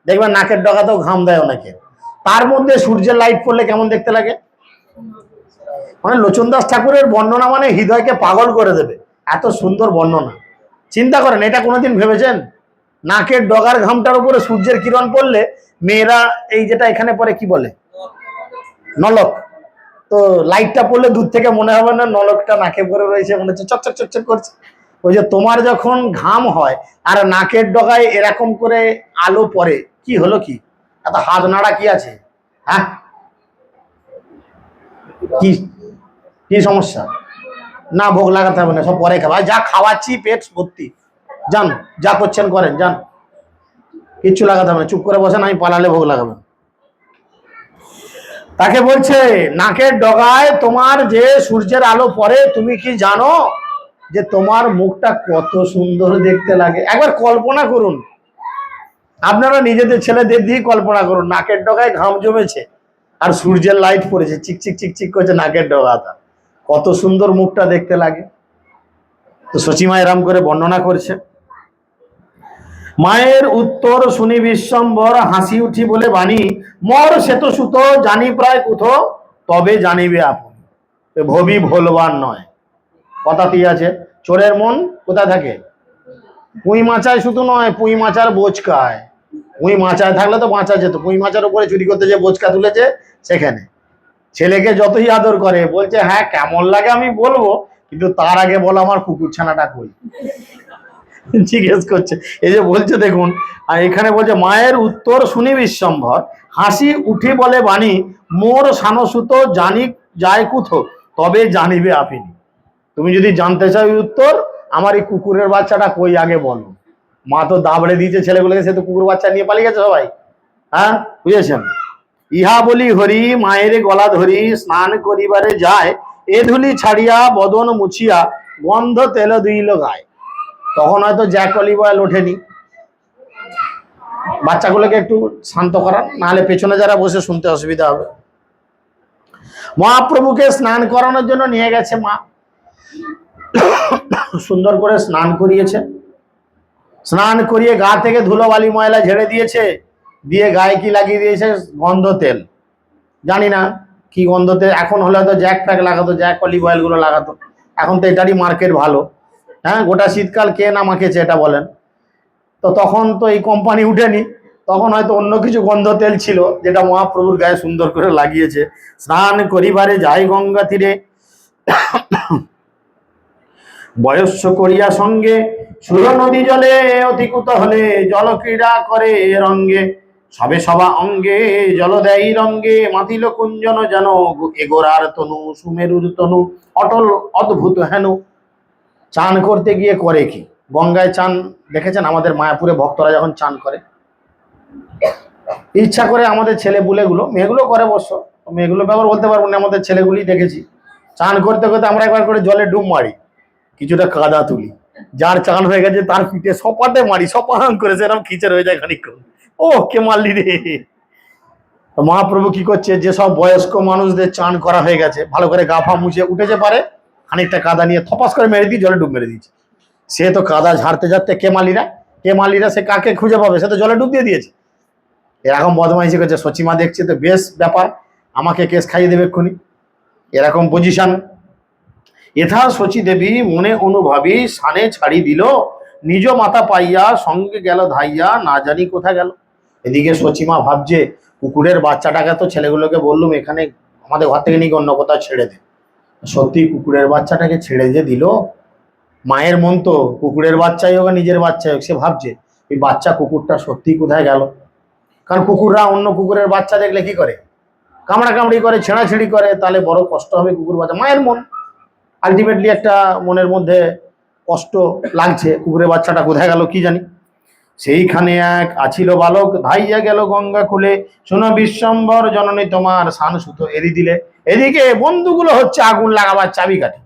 দেখবেন নাকের ডগাতেও ঘাম দেয় অনেকে। তার মধ্যে সূর্যের লাইট পড়লে কেমন দেখতে লাগে। মানে লোচনদাস ঠাকুরের বর্ণনা মানে হৃদয়কে পাগল করে দেবে, এত সুন্দর বর্ণনা। চিন্তা করেন, এটা কোনোদিন ভেবেছেন? নাকের ডগার ঘামটার উপরে সূর্যের কিরণ পড়লে মেয়েরা এই যেটা এখানে পরে কি বলে, নলক, তো লাইটটা পড়লে দূর থেকে মনে হবে না নলকটা নাকে পরে রয়েছে, মনে হচ্ছে চকচক চকচক করছে। ওই যে তোমার যখন ঘাম হয় আর নাকের ডগায় এরকম করে আলো পড়ে, কি হলো? কি এত হাত নাড়া কি আছে? হ্যাঁ, কি কি সমস্যা? না, ভোগ লাগাতে হবে না, সব পরে খাওয়া, যা খাওয়াচ্ছি পেট ভর্তি, যান যা করছেন করেন, যান, কিচ্ছু লাগাতে হবে না, চুপ করে বসেন, আমি পালালে ভোগ লাগাবেন। তাকে বলছে নাকের ডগায় তোমার যে সূর্যের আলো পড়ে, তুমি কি জানো যে তোমার মুখটা কত সুন্দর দেখতে লাগে। একবার কল্পনা করুন, আপনারা নিজেদের ছেলেদের দিয়ে কল্পনা করুন, নাকের ডগায় ঘাম জমেছে আর সূর্যের লাইট পড়েছে, চিকচিক চিকচিক করছে নাকের ডগাটা, কত সুন্দর মুখটা দেখতে লাগে। তো সচিমা এরাম করে বর্ণনা করছে। মায়ের উত্তর শুনি বিশ্বম্বর, হাসি উঠি বলে বাণী, মর শ্বেত সুত জানি প্রায় কুথো, তবে জানিবে আপনি, ভবি ভোলবার নয়। কথাতেই আছে, চোরের মন কোথায় থাকে? পুঁই মাচায় শুধু নয়, পুঁই মাচার বোচকায়। পুঁই মাচায় থাকলে তো বাঁচা যেত, পুঁই মাচার উপরে চুরি করতে যে বোচকা তুলেছে সেখানে। ছেলেকে যতই আদর করে, বলছে হ্যাঁ কেমন লাগে আমি বলবো, কিন্তু তার আগে বলো আমার কুকুর ছানাটা কই, জিজ্ঞেস করছে। এই যে বলছে দেখুন, আর এখানে বলছে মায়ের উত্তর শুনি বিশ্বম্ভর, হাসি উঠি বলে বাণী, মোর সানসুত জানি যায় কুথো, তবে জানিবে আপনি। তুমি যদি জানতে চাও উত্তর, আমার এই কুকুরের বাচ্চাটা কই আগে বলো। মা তো দাবড়ে দিয়েছে ছেলেগুলোকে, সে তো কুকুর বাচ্চা নিয়ে পালিয়ে গেছে সবাই। হ্যাঁ, বুঝেছেন? ইহা বলি হরি মায়ের গলা ধরি, স্নান করিবারে যায়, এ ধুলি ছাড়িয়া বদন মুছিয়া, গন্ধ তেল দিল গায়। তখন হয়তো জ্যাক অলিভ অয়েল ওঠেনি। বাচ্চাগুলোকে একটু শান্ত করান, নাহলে পেছনে যারা বসে শুনতে অসুবিধা হবে। মহাপ্রভুকে স্নান করানোর জন্য নিয়ে গেছে মা, সুন্দর করে স্নান করিয়েছে। স্নান করিয়ে গা থেকে ধুলোবালি ময়লা ঝেড়ে দিয়েছে, দিয়ে গায়ে কি লাগিয়ে দিয়েছে? গন্ধ তেল। জানি না কি গন্ধ তেল, এখন হলে হয়তো জ্যাক ফ্যাক লাগাতো, জ্যাক অলিভ অয়েল গুলো লাগাতো। এখন তো এটারই মার্কেট ভালো। হ্যাঁ, গোটা শীতকাল কে না মাখেছে এটা বলেন? তো তখন তো এই কোম্পানি উঠেনি, তখন হয়তো অন্য কিছু গন্ধ তেল ছিল, যেটা মহাপ্রভুর গায়ে সুন্দর করে লাগিয়েছে। স্নান করিবারে যাই গঙ্গা তীরে, বয়স্য করিয়া সঙ্গে, সুর নদী জলে অতিকুত হলে, জল ক্রীড়া করে রঙ্গে, সবে সবা অঙ্গে জল দেয় রঙ্গে, মাতিল কুঞ্জন যেন এগোরার তনু, সুমেরুর তনু অটল অদ্ভুত হেন। চান করতে গিয়ে করে কি? গঙ্গায় চান দেখেছেন আমাদের মায়াপুরে ভক্তরা যখন চান করে, ইচ্ছা করে আমাদের ছেলে বুলেগুলো, মেয়েগুলো করে অবশ্য, মেয়েগুলো ব্যাপার বলতে পারবো না, আমাদের ছেলেগুলি দেখেছি চান করতে করতে আমরা একবার করে জলে ডুব মারি, কিছুটা কাদা তুলি, যার চান হয়ে গেছে তার পিঠে সপাটে মারি, সপাং করে সেরকম খিচের হয়ে যায় খানিকক্ষণ, ও কে মারলি রে। মহাপ্রভু কি করছে, যেসব বয়স্ক মানুষদের চান করা হয়ে গেছে, ভালো করে গা ফা মুছে উঠেছে পারে, খানিকটা কাদা নিয়ে থপাস করে মেরে দিয়ে জলে ডুব মেরে দিয়েছে। সে তো কাদা ঝাড়তে ঝাড়তে কে মালিরা সে কাকে খুঁজে পাবে, সে তো জলে ডুব দিয়ে দিয়েছে। এরকম বদমাইশি করছে, সচিমা দেখছে তো বেশ ব্যাপার, আমাকে কেস খাইয়ে দেবে এক্ষুনি, এরকম পজিশন। এথা শচী দেবী মনে অনুভাবী, সানে ছাড়ি দিল, নিজ মাথা পাইয়া সঙ্গে গেল ধাইয়া, না জানি কোথা গেল। এদিকে সচিমা ভাবছে, কুকুরের বাচ্চাটাকে তো ছেলেগুলোকে বললুম এখানে আমাদের ঘর থেকে নিয়ে অন্য কোথাও ছেড়ে দে, সত্যি কুকুরের বাচ্চাটাকে ছেড়ে যে দিল। মায়ের মন তো, কুকুরের বাচ্চাই হোক নিজের বাচ্চাই হোক, সে ভাবছে এই বাচ্চা কুকুরটা সত্যি কোথায় গেল। কারণ কুকুররা অন্য কুকুরের বাচ্চা দেখলে কি করে, কামড়াকামড়ি করে, ছেঁড়াছেঁড়ি করে, তাহলে বড় কষ্ট হবে কুকুর বাচ্চা। মায়ের মন, আলটিমেটলি একটা মনের মধ্যে কষ্ট লাগছে, কুকুরের বাচ্চাটা কোথায় গেল কি জানি। সেইখানে এক আছিল বালক, ধাইয়া গেল গঙ্গা খুলে, শোনো বিশ্বম্বর জননী তোমার সান সুত এরি দিলে। এদিকে বন্ধুগুলো হচ্ছে আগুন লাগাবার চাবিকাঠি।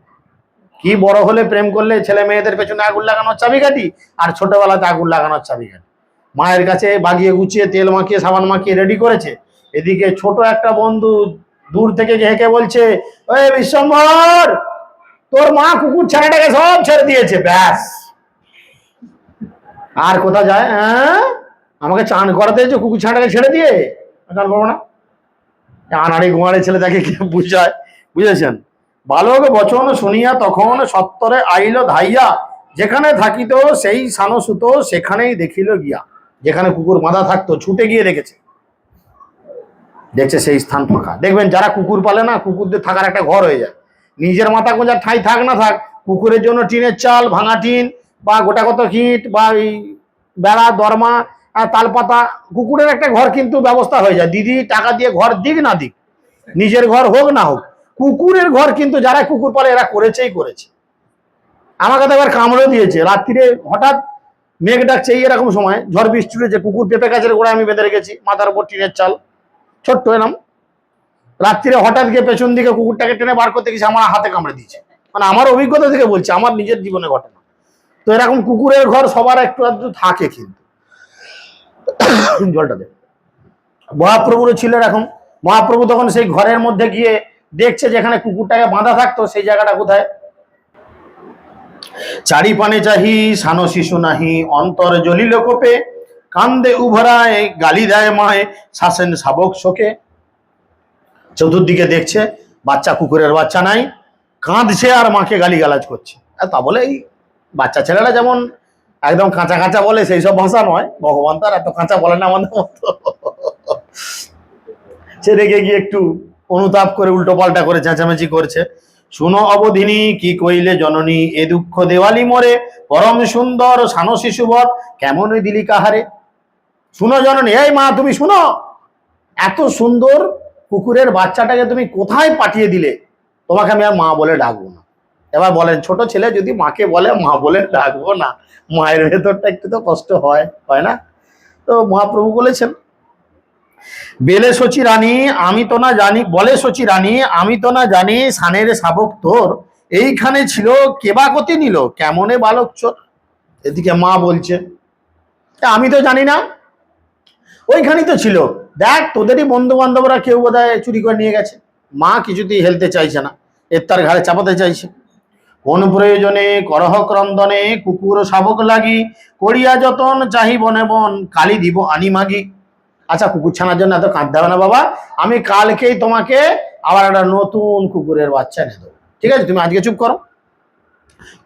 কি বড় হলে প্রেম করলে ছেলে মেয়েদের পেছনে আগুন লাগানোর চাবিকাঠি, আর ছোটবেলাতে আগুন লাগানোর চাবিকাঠি। মায়ের কাছে বাগিয়ে গুছিয়ে তেল মাখিয়ে সাবান মাখিয়ে রেডি করেছে। এদিকে ছোট একটা বন্ধু দূর থেকে হেঁকে বলছে, ওই বিশ্বম্বর, তোর মা কুকুর ছানাটাকে সব ছেড়ে দিয়েছে, ব্যাস আর কোথা যায়? হ্যাঁ, আমাকে চান করাতে হয়েছে কুকুর ছানাটাকে ছেড়ে দিয়ে, চান করবো না। আনাড়ি গোয়াড়ি ছেলে তাকে কি বুঝায়, বুঝেছেন? বালক বচন শুনিয়া তখন সত্তরে আইল ধাইয়া, যেখানে থাকিত সেই সানসুত সেখানেই দেখিল গিয়া। যেখানে কুকুর বাঁধা থাকতো ছুটে গিয়ে দেখেছে, দেখছে সেই স্থান ফাঁকা। দেখবেন যারা কুকুর পালে না, কুকুরদের থাকার একটা ঘর হয়ে যায়। নিজের মাথা গোঁজার ঠাঁই থাক না থাক, কুকুরের জন্য টিনের চাল, ভাঙা টিন বা গোটা কত হিট বা এই বেড়া দরমা আর তালপাতা, কুকুরের একটা ঘর কিন্তু ব্যবস্থা হয়ে যায়। দিদি টাকা দিয়ে ঘর দিক না দিক, নিজের ঘর হোক না হোক, কুকুরের ঘর কিন্তু যারা কুকুর পালে এরা করেছেই করেছে। আমাকে তো এবার কামড়ে দিয়েছে, রাত্রিরে হঠাৎ মেঘ ডাকছে, এরকম সময় ঝড় বৃষ্টি উঠেছে, কুকুর পেঁপে গাছের গোড়ায় আমি বেঁধে রেখেছি, মাথার উপর টিনের চাল ছোট্ট এলাম, রাত্রিরে হঠাৎ গিয়ে পেছন দিকে কুকুরটাকে টেনে বার করতে গেছে, আমার হাতে কামড়ে দিয়েছে। মানে আমার অভিজ্ঞতা থেকে বলছি, আমার নিজের জীবনে ঘটনা। তো এরকম কুকুরের ঘর সবার একটু আধটু থাকে কিন্তু। জলটা দে। মহাপ্রভুরও ছিল এরকম। মহাপ্রভু তখন সেই ঘরের মধ্যে গিয়ে দেখছে যেখানে কুকুরটাকে বাঁধা থাকতো সেই জায়গাটা কোথায়। চারি পানে চাহি সানো শিশু নাহি, অন্তর জ্বলিল কোপে, কান্দে উভরায় গালি দেয় মায়, শাসেন শাবক শোকে। চতুর্দিকে দেখছে বাচ্চা, কুকুরের বাচ্চা নাই, কাঁদছে আর মাকে গালিগালাজ করছে। আর তা বলে এই বাচ্চা ছেলেরা যেমন একদম কাঁচা কাঁচা বলে সেই সব ভাষা নয়, ভগবান তার এত কাঁচা বলে না আমাদের মতো। সে রেগে গিয়ে একটু অনুতাপ করে উল্টো পাল্টা করে চেঁচামেচি করছে। শুনো অবধিনী কি কইলে জননী, এ দুঃখ দেওয়ালি মোরে, পরম সুন্দর সানো শিশুবৎ কেমন দিলি কাহারে। শুনো জননী, এই মা তুমি শুনো, এত সুন্দর কুকুরের বাচ্চাটাকে তুমি কোথায় পাঠিয়ে দিলে? তোমাকে আমি আর মা বলে ডাকবো না। এবার বলেন, ছোট ছেলে যদি মাকে বলে মা বলে ডাকবো না, মায়ের ভেতরটা একটু তো কষ্ট হয়, হয় না? তো মহাপ্রভু বলেছেন, বেলে সচি রানী আমি তো না জানি, বলে সচি রানী আমি তো না জানি, সানের শাবক তোর এইখানে ছিল, কেবা গতি নিল কেমনে বালক চোর। এদিকে মা বলছে, আমি তো জানি না, ওইখানেই তো ছিল, দেখ তোদেরই বন্ধু বান্ধবরা কেউ বোধহয় চুরি করে নিয়ে গেছে। মা কিছুতেই হেলতে চাইছে না, এর তার ঘাড়ে চাপাতে চাইছে। কোন প্রয়োজনে করহ ক্রন্দনে, কুকুর শাবক লাগি, করিয়া যতন চাহি বনে বন, কালি দিব আনি মাগি। আচ্ছা কুকুর ছানার জন্য এত কাঁদতে হবে না বাবা, আমি কালকেই তোমাকে আবার একটা নতুন কুকুরের বাচ্চা এনে দেবো, ঠিক আছে? তুমি আজকে চুপ করো।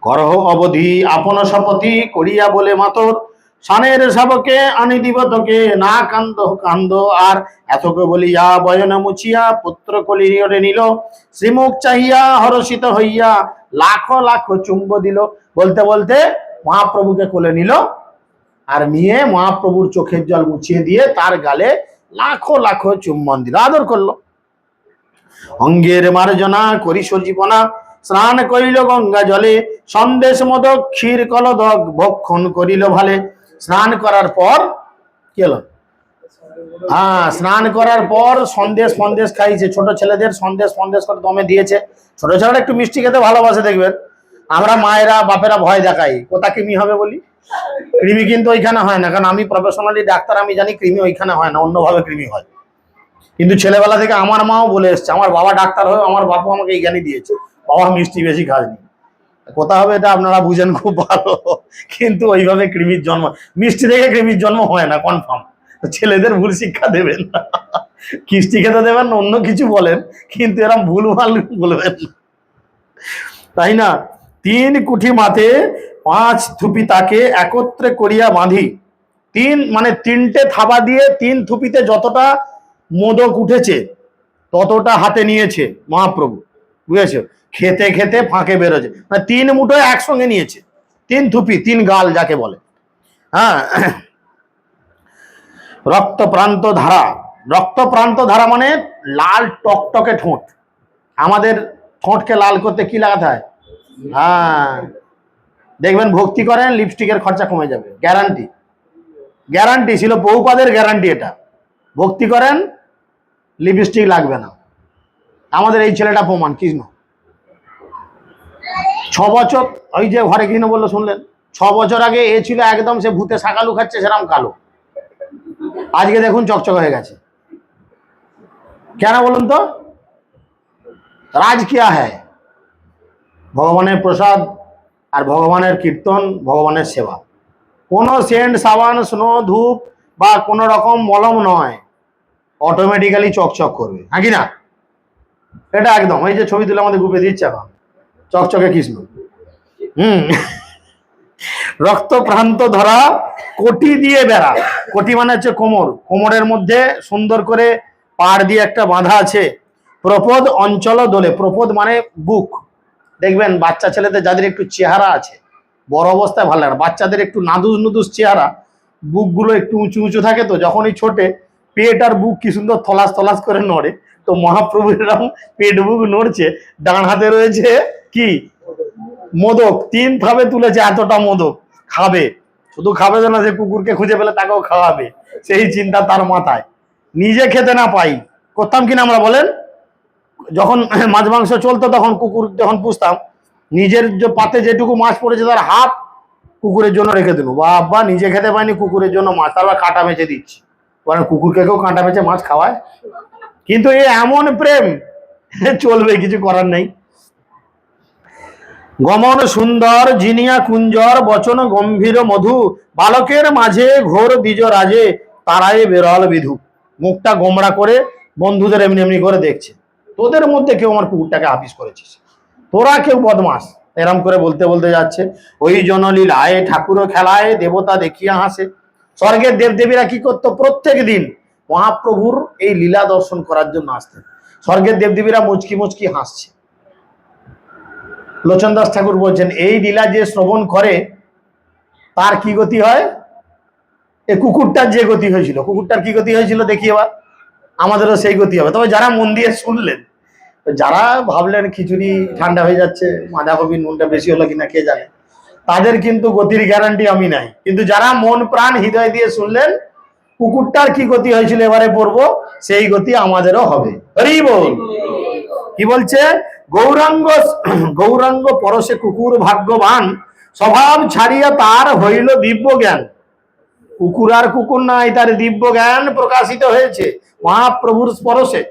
করহ অবধি আপন শপথি, করিয়া বলে মাতর, সানের শাবকে আনি দিব তোকে, না কান্দ কান্দ আর। এতকে বলিয়া বয়না মুছিয়া পুত্র কলিরে নিল, শ্রীমুখ চাহিয়া হরষিত হইয়া লাখো লাখো চুম্ব দিল। বলতে বলতে মহাপ্রভুকে কোলে নিল, আর নিয়ে মহাপ্রভুর চোখের জল মুছিয়ে দিয়ে তার গালে লাখো লাখো চুম্বন দিল, আদর করলো। অঙ্গের মার্জনা করি সজীবনা, স্নান করিল গঙ্গা জলে, সন্দেশ মোদক ক্ষীর কলদক ভক্ষণ করিল ভালে। স্নান করার পর কি হলো? হ্যাঁ, স্নান করার পর সন্দেশ ফন্দেশ খাইছে, ছোট ছেলেদের সন্দেশ ফন্দেশ করে দমে দিয়েছে। ছোট ছেলেরা একটু মিষ্টি খেতে ভালোবাসে, দেখবেন আমরা মায়েরা বাপেরা ভয় দেখাই কোথা কৃমি হবে বলি। কৃমি কিন্তু ওইখানে হয় না, কারণ আমি প্রফেশনালি ডাক্তার, আমি জানি কৃমি ওইখানে হয় না, অন্যভাবে কৃমি হয়। কিন্তু ছেলেবেলা থেকে আমার মাও বলে এসছে, আমার বাবা ডাক্তার হয়ে আমার বাপু আমাকে এই জ্ঞানই দিয়েছে, বাবা মিষ্টি বেশি খাসনি। কোথা হবে এটা আপনারা বুঝেন খুব ভালো, কিন্তু ওইভাবে কৃমির জন্ম, মিষ্টি থেকে কৃমির জন্ম হয় না কনফার্ম। ছেলেদের ভুল শিক্ষা দেবেন না, কিস্তি খেতে দেবেন না, অন্য কিছু বলেন, কিন্তু এরকম ভুলভাল বলবেন না, তাই না? 3 কুঠি মাথে 5 থুপি তাকে একত্রে করিয়া বাঁধি। 3 মানে 3টে থাবা দিয়ে 3 থুপিতে যতটা মোদক উঠেছে ততটা হাতে নিয়েছে মহাপ্রভু, বুঝেছো? খেতে খেতে ফাঁকে বেরোছে, মানে 3 মুঠো একসঙ্গে নিয়েছে, 3 থুপি 3 গাল যাকে বলে। হ্যাঁ, রক্তপ্রান্ত ধারা, রক্তপ্রান্ত ধারা মানে লাল টকটকে ঠোঁট। আমাদের ঠোঁটকে লাল করতে কি লাগাতে হয়? হ্যাঁ, দেখবেন ভক্তি করেন লিপস্টিকের খরচা কমে যাবে, গ্যারান্টি, গ্যারান্টি ছিল বহুপাদের গ্যারান্টি এটা। ভক্তি করেন লিপস্টিক লাগবে না। আমাদের এই ছেলেটা প্রমাণ, কৃষ্ণ 6 বছর, ওই যে ঘরে কৃষ্ণ বললো শুনলেন, 6 বছর আগে এ ছিল একদম, সে ভূতে শাকালু খাচ্ছে সেরাম কালো, আজকে দেখুন চকচক হয়ে গেছে। কেন বলুন তো? রাজ কিয়া হ্যায়, ভগবানের প্রসাদ আর ভগবানের কীর্তন, ভগবানের সেবা। কোনো সেন্ট সাবান স্নো ধূপ বা কোনো রকম মলম নয়, অটোমেটিক্যালি চকচক করবে, হ্যাঁ কি না? এটা একদম, এই যে ছবি তুলে আমাদের গ্রুপে দিচ্ছে এখন, চকচকে কৃষ্ণ। রক্তপ্রান্ত ধরা কোটি দিয়ে বেড়া, কোটি মানে হচ্ছে কোমর, কোমরের মধ্যে সুন্দর করে পাড় দিয়ে একটা বাঁধা আছে। প্রপদ অঞ্চল দোলে, প্রপদ মানে বুক, দেখবেন বাচ্চা ছেলেদের যাদের একটু চেহারা আছে, বড় অবস্থায় ভালো লাগে না, বাচ্চাদের একটু নাদুস নুদুস চেহারা, বুকগুলো একটু উঁচু উঁচু থাকে, তো যখনই ছোটে পেট আর বুক কি সুন্দর থলাস থলাস করে নড়ে, তো মহাপ্রভুর এরকম পেট বুক নড়ছে, ডান হাতে রয়েছে কি মোদক, 3 থাবে তুলেছে, এতটা মোদক খাবে, শুধু খাবে না, সে কুকুরকে খুঁজে পেলে তাকেও খাওয়াবে, সেই চিন্তা তার মাথায়। নিজে খেতে না পাই, করতাম কিনা আমরা বলেন, যখন মাছ মাংস চলতো তখন কুকুর যখন পুষতাম, নিজের যে পাতে যেটুকু মাছ পড়েছে তার হাফ কুকুরের জন্য রেখে দিল, বাবা নিজে খেতে পায়নি কুকুরের জন্য মাছ, তারপর কাঁটা মেচে দিচ্ছি, কারণ কুকুরকে কেউ কাঁটা মেচে মাছ খাওয়ায়? কিন্তু এ এমন প্রেম, চলবে, কিছু করার নেই। গমন সুন্দর জিনিয়া কুঞ্জর, বচন গম্ভীর মধু, বালকের মাঝে ঘোর দ্বিজ রাজে, তারাই বেরল বিধু। মুখটা গোমড়া করে বন্ধুদের এমনি এমনি করে দেখছে, তোদের মধ্যে কেউ আমার কুকুরটাকে হাফিস করেছিস, তোরা কেউ বদমাস, এরম করে বলতে বলতে যাচ্ছে। ওই জনলীলায় ঠাকুর খেলায় দেবতা দেখিয়া হাসে। স্বর্গের দেবদেবীরা কি করতো? প্রত্যেক দিন মহাপ্রভুর এই লীলা দর্শন করার জন্য আসতেন। স্বর্গের দেবদেবীরা মুচকি মুচকি হাসছে। লোচন দাস ঠাকুর বলছেন, এই লীলা যে শ্রবণ করে তার কি গতি হয়? এই কুকুরটার যে গতি হয়েছিল, কুকুরটার কি গতি হয়েছিল দেখি এবার, আমাদেরও সেই গতি হবে। তবে যারা মন দিয়ে শুনলেন, যারা ভাবলেন খিচুড়ি ঠান্ডা হয়ে যাচ্ছে, বাঁধাকপি নুনটা বেশি হলো কিনা কে জানে, তাদের কিন্তু গতির গ্যারান্টি আমি নাই। কিন্তু যারা মন প্রাণ হৃদয় দিয়ে শুনলেন, কুকুরটার কি গতি হয়েছিল এবারে পড়বো, সেই গতি আমাদেরও হবে। হরি বল। কি বলছে? গৌরাঙ্গ গৌরাঙ্গ পরশে কুকুর ভাগ্যবান, স্বভাব ছাড়িয়া তার হইল দিব্য জ্ঞান। কুকুর আর কুকুর নাই, তার দিব্য জ্ঞান প্রকাশিত হয়েছে মহাপ্রভুর স্পর্শে।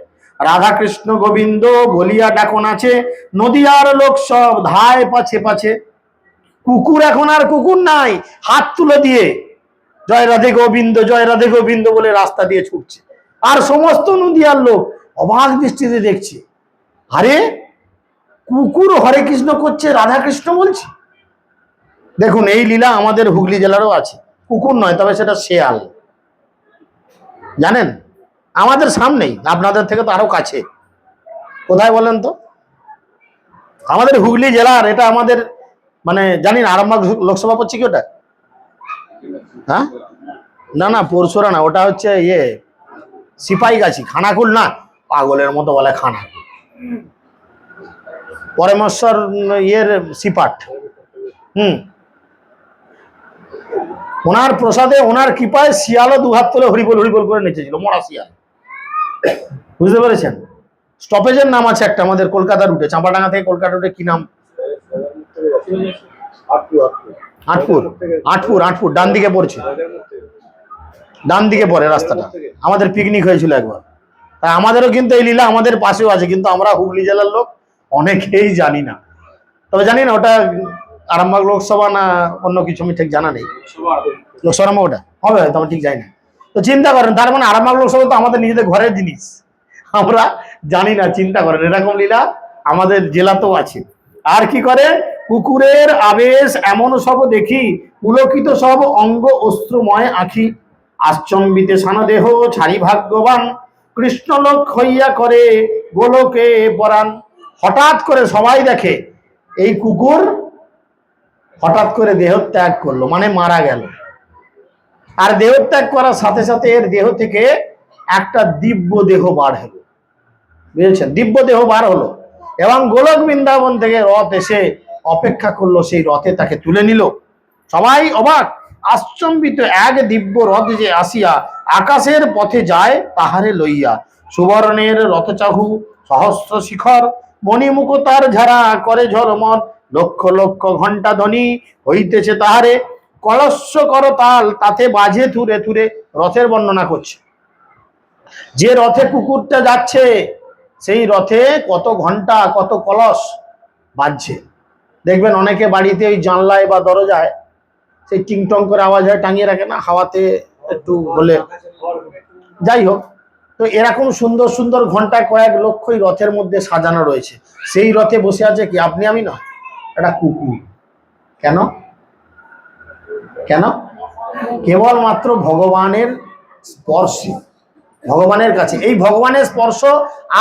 রাধা কৃষ্ণ গোবিন্দ বলিয়া ডাকন আছে, নদীয়ার লোক সব ধায় পাছে পাছে। কুকুর এখন আর কুকুর নাই, হাত তুলে দিয়ে জয় রাধে গোবিন্দ জয় রাধে গোবিন্দ বলে রাস্তা দিয়ে ছুটছে, আর সমস্ত নদীয়ার লোক অবাক দৃষ্টিতে দেখছে, আরে কুকুর হরে কৃষ্ণ করছে, রাধা কৃষ্ণ বলছে। দেখুন, এই লীলা আমাদের হুগলি জেলারও আছে। কুকুর নয়, তবে সেটা শেয়াল, জানেন, আমাদের সামনেই, আপনাদের থেকে তো আরো কাছে। কোথায় বলেন তো? আমাদের হুগলি জেলার, এটা আমাদের মানে জানি না, আরামবাগ লোকসভা পড়ছে কি ওটা? হ্যাঁ, না না, পরশুরা না, ওটা হচ্ছে ইয়ে সিপাহীগাছি, খানাকুল না, পাগলের মতো বলে খানাকুল, পরমেশ্বর ইয়ের সিপাট। ওনার প্রসাদে, ওনার কৃপায় শিয়ালও দুহাত তুলে হরিবল হরিবল করে নেচেছিল, মরা শিয়াল, বুঝতে পেরেছেন? স্টপেজের নাম আছে একটা আমাদের কলকাতা রুটে, চাঁপাডাঙ্গা থেকে কলকাতা রুটে, কি নাম? আটপুর। আটপুর আটপুর ডান দিকে পড়ছে, ডান দিকে পড়ে রাস্তাটা। আমাদের পিকনিক হয়েছিল একবার, তাই আমাদেরও কিন্তু এই লীলা আমাদের পাশেও আছে, কিন্তু আমরা হুগলি জেলার লোক অনেকেই জানি না। তবে জানি না ওটা আরামবাগ লোকসভা না অন্য কিছু, আমি ঠিক জানা নেই। লোকসভা ওটা হবে হয়তো, আমি ঠিক জানি না। তো চিন্তা করেন, তার মানে আরামবাগ লোকসভা তো আমাদের নিজেদের ঘরের জিনিস, আমরা জানি না। চিন্তা করেন, এরকম লীলা আমাদের জেলাতেও আছে। আর কি করে? কুকুরের আবেশ এমন সব দেখি, পুলকিত সব অঙ্গ অস্ত্রময় আঁখি, আশ্চম্বিতে সান দেহ ছাড়ি ভাগ্যবান, কৃষ্ণ লোক হইয়া করে গোলকে পরাণ। হঠাৎ করে সবাই দেখে এই কুকুর হঠাৎ করে দেহত্যাগ করলো, মানে মারা গেল। আর দেহত্যাগ করার সাথে সাথে এর দেহ থেকে একটা দিব্য দেহ বার হলো, বুঝেছেন? দিব্য দেহ বার হলো, এবং গোলক বৃন্দাবন থেকে রথ এসে অপেক্ষা করলো, সেই রথে তাকে তুলে নিল। সবাই অবাক, আশ্চম্বিত, এক দিব্য রথ যে আসিয়া আকাশের পথে যায় তাহারে লইয়া, সুবর্ণের রথচাহু সহস্র শিখর, মণিমুখ তার ঝাড়া করে ঝলমল, লক্ষ লক্ষ ঘণ্টা ধ্বনি হইতেছে তাহারে, কলস্য করতাল তাতে বাজে থুরে থুরে। রথের বর্ণনা করছে, যে রথে কুকুরটা যাচ্ছে সেই রথে কত ঘন্টা কত কলস বাজছে। দেখবেন অনেকে বাড়িতে ওই জানলায় বা দরজায় সেই টিংটং করে আওয়াজ হয়, টাঙিয়ে রাখে না, হাওয়াতে একটু বলে, যাই হোক। তো এরকম সুন্দর সুন্দর ঘন্টা কয়েক লক্ষই রথের মধ্যে সাজানো রয়েছে। সেই রথে বসে আছে কি? আপনি আমি নয়, একটা কুকুর। কেন? কেন? কেবলমাত্র ভগবানের স্পর্শে, ভগবানের কাছে। এই ভগবানের স্পর্শ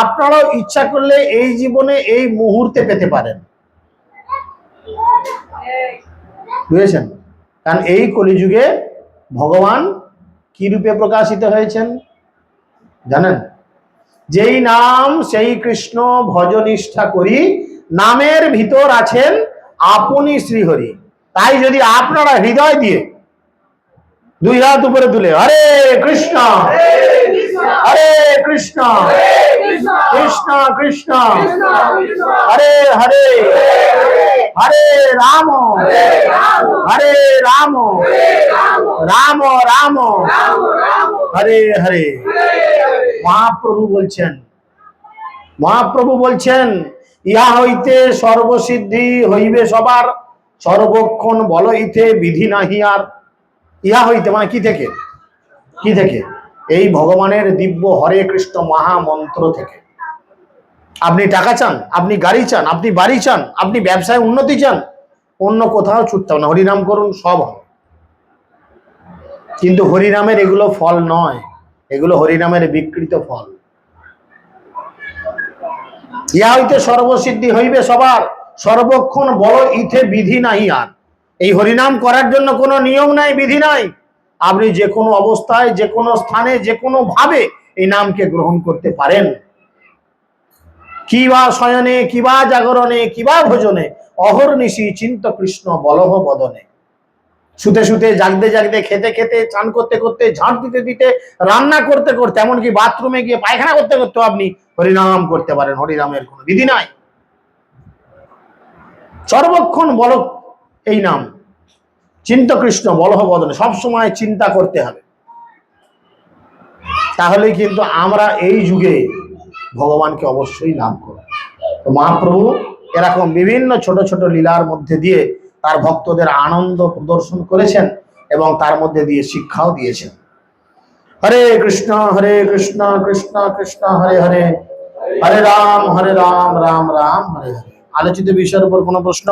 আপনারাও ইচ্ছা করলে এই জীবনে এই মুহূর্তে পেতে পারেন, বুঝেছেন? কারণ এই কলিযুগে ভগবান কি রূপে প্রকাশিত হয়েছেন জানেন? যেই নাম সেই কৃষ্ণ ভজনিষ্ঠা করি, নামের ভিতর আছেন আপনি শ্রীহরি। তাই যদি আপনারা হৃদয় দিয়ে দুই হাত উপরে তুলে হরে কৃষ্ণ হরে কৃষ্ণ কৃষ্ণ কৃষ্ণ হরে হরে হরে রাম হরে রাম রাম রাম হরে হরে। মহাপ্রভু বলছেন ইহা হইতে সর্বসিদ্ধি হইবে সবার, সর্বক্ষণ বলইতে বিধি নাহি আর। ইহা হইতে মানে কি থেকে? কি থেকে? এই ভগবানের দিব্য হরে কৃষ্ণ মহামন্ত্র থেকে। আপনি টাকা চান, আপনি গাড়ি চান, আপনি বাড়ি চান, আপনি ব্যবসায় উন্নতি চান, অন্য কোথাও ছুটতে হবে না, হরিনাম করুন, সব হবে। কিন্তু হরিনামের এগুলো ফল নয়, এগুলো হরিনামের বিকৃত ফল। ইহা হইতে সর্বসিদ্ধি হইবে সবার, সর্বক্ষণ বড় ইথে বিধি নাহি আর। এই হরিনাম করার জন্য কোনো নিয়ম নাই, বিধি নাই। আপনি যে কোনো অবস্থায়, যে কোনো স্থানে, যে কোনো ভাবে এই নামকে গ্রহণ করতে পারেন। কিবা শয়নে, কিবা জাগরণে, কিবা ভোজনে, অহর্নিশি চিন্ত কৃষ্ণ বলহ বদনে। শুতে শুতে, জাগতে জাগতে, খেতে খেতে, চান করতে করতে, ঝাঁট দিতে দিতে, রান্না করতে করতে, এমনকি বাথরুমে গিয়ে পায়খানা করতে করতে আপনি হরিনাম করতে পারেন। হরিনামের কোনো বিধি নাই। সর্বক্ষণ বল এই নাম, চিন্ত কৃষ্ণ বলহ বদনে, সবসময় চিন্তা করতে হবে। তাহলে কিন্তু আমরা এই যুগে ভগবানকে অবশ্যই লাভ করব। তো মহাপ্রভু এরকম বিভিন্ন ছোট ছোট লীলার মধ্যে দিয়ে তার ভক্তদের আনন্দ প্রদর্শন করেছেন এবং তার মধ্যে দিয়ে শিক্ষাও দিয়েছেন। হরে কৃষ্ণ কৃষ্ণ কৃষ্ণ হরে হরে, হরে রাম রাম রাম হরে হরে। আলোচিত বিষয়ের উপর কোনো প্রশ্ন?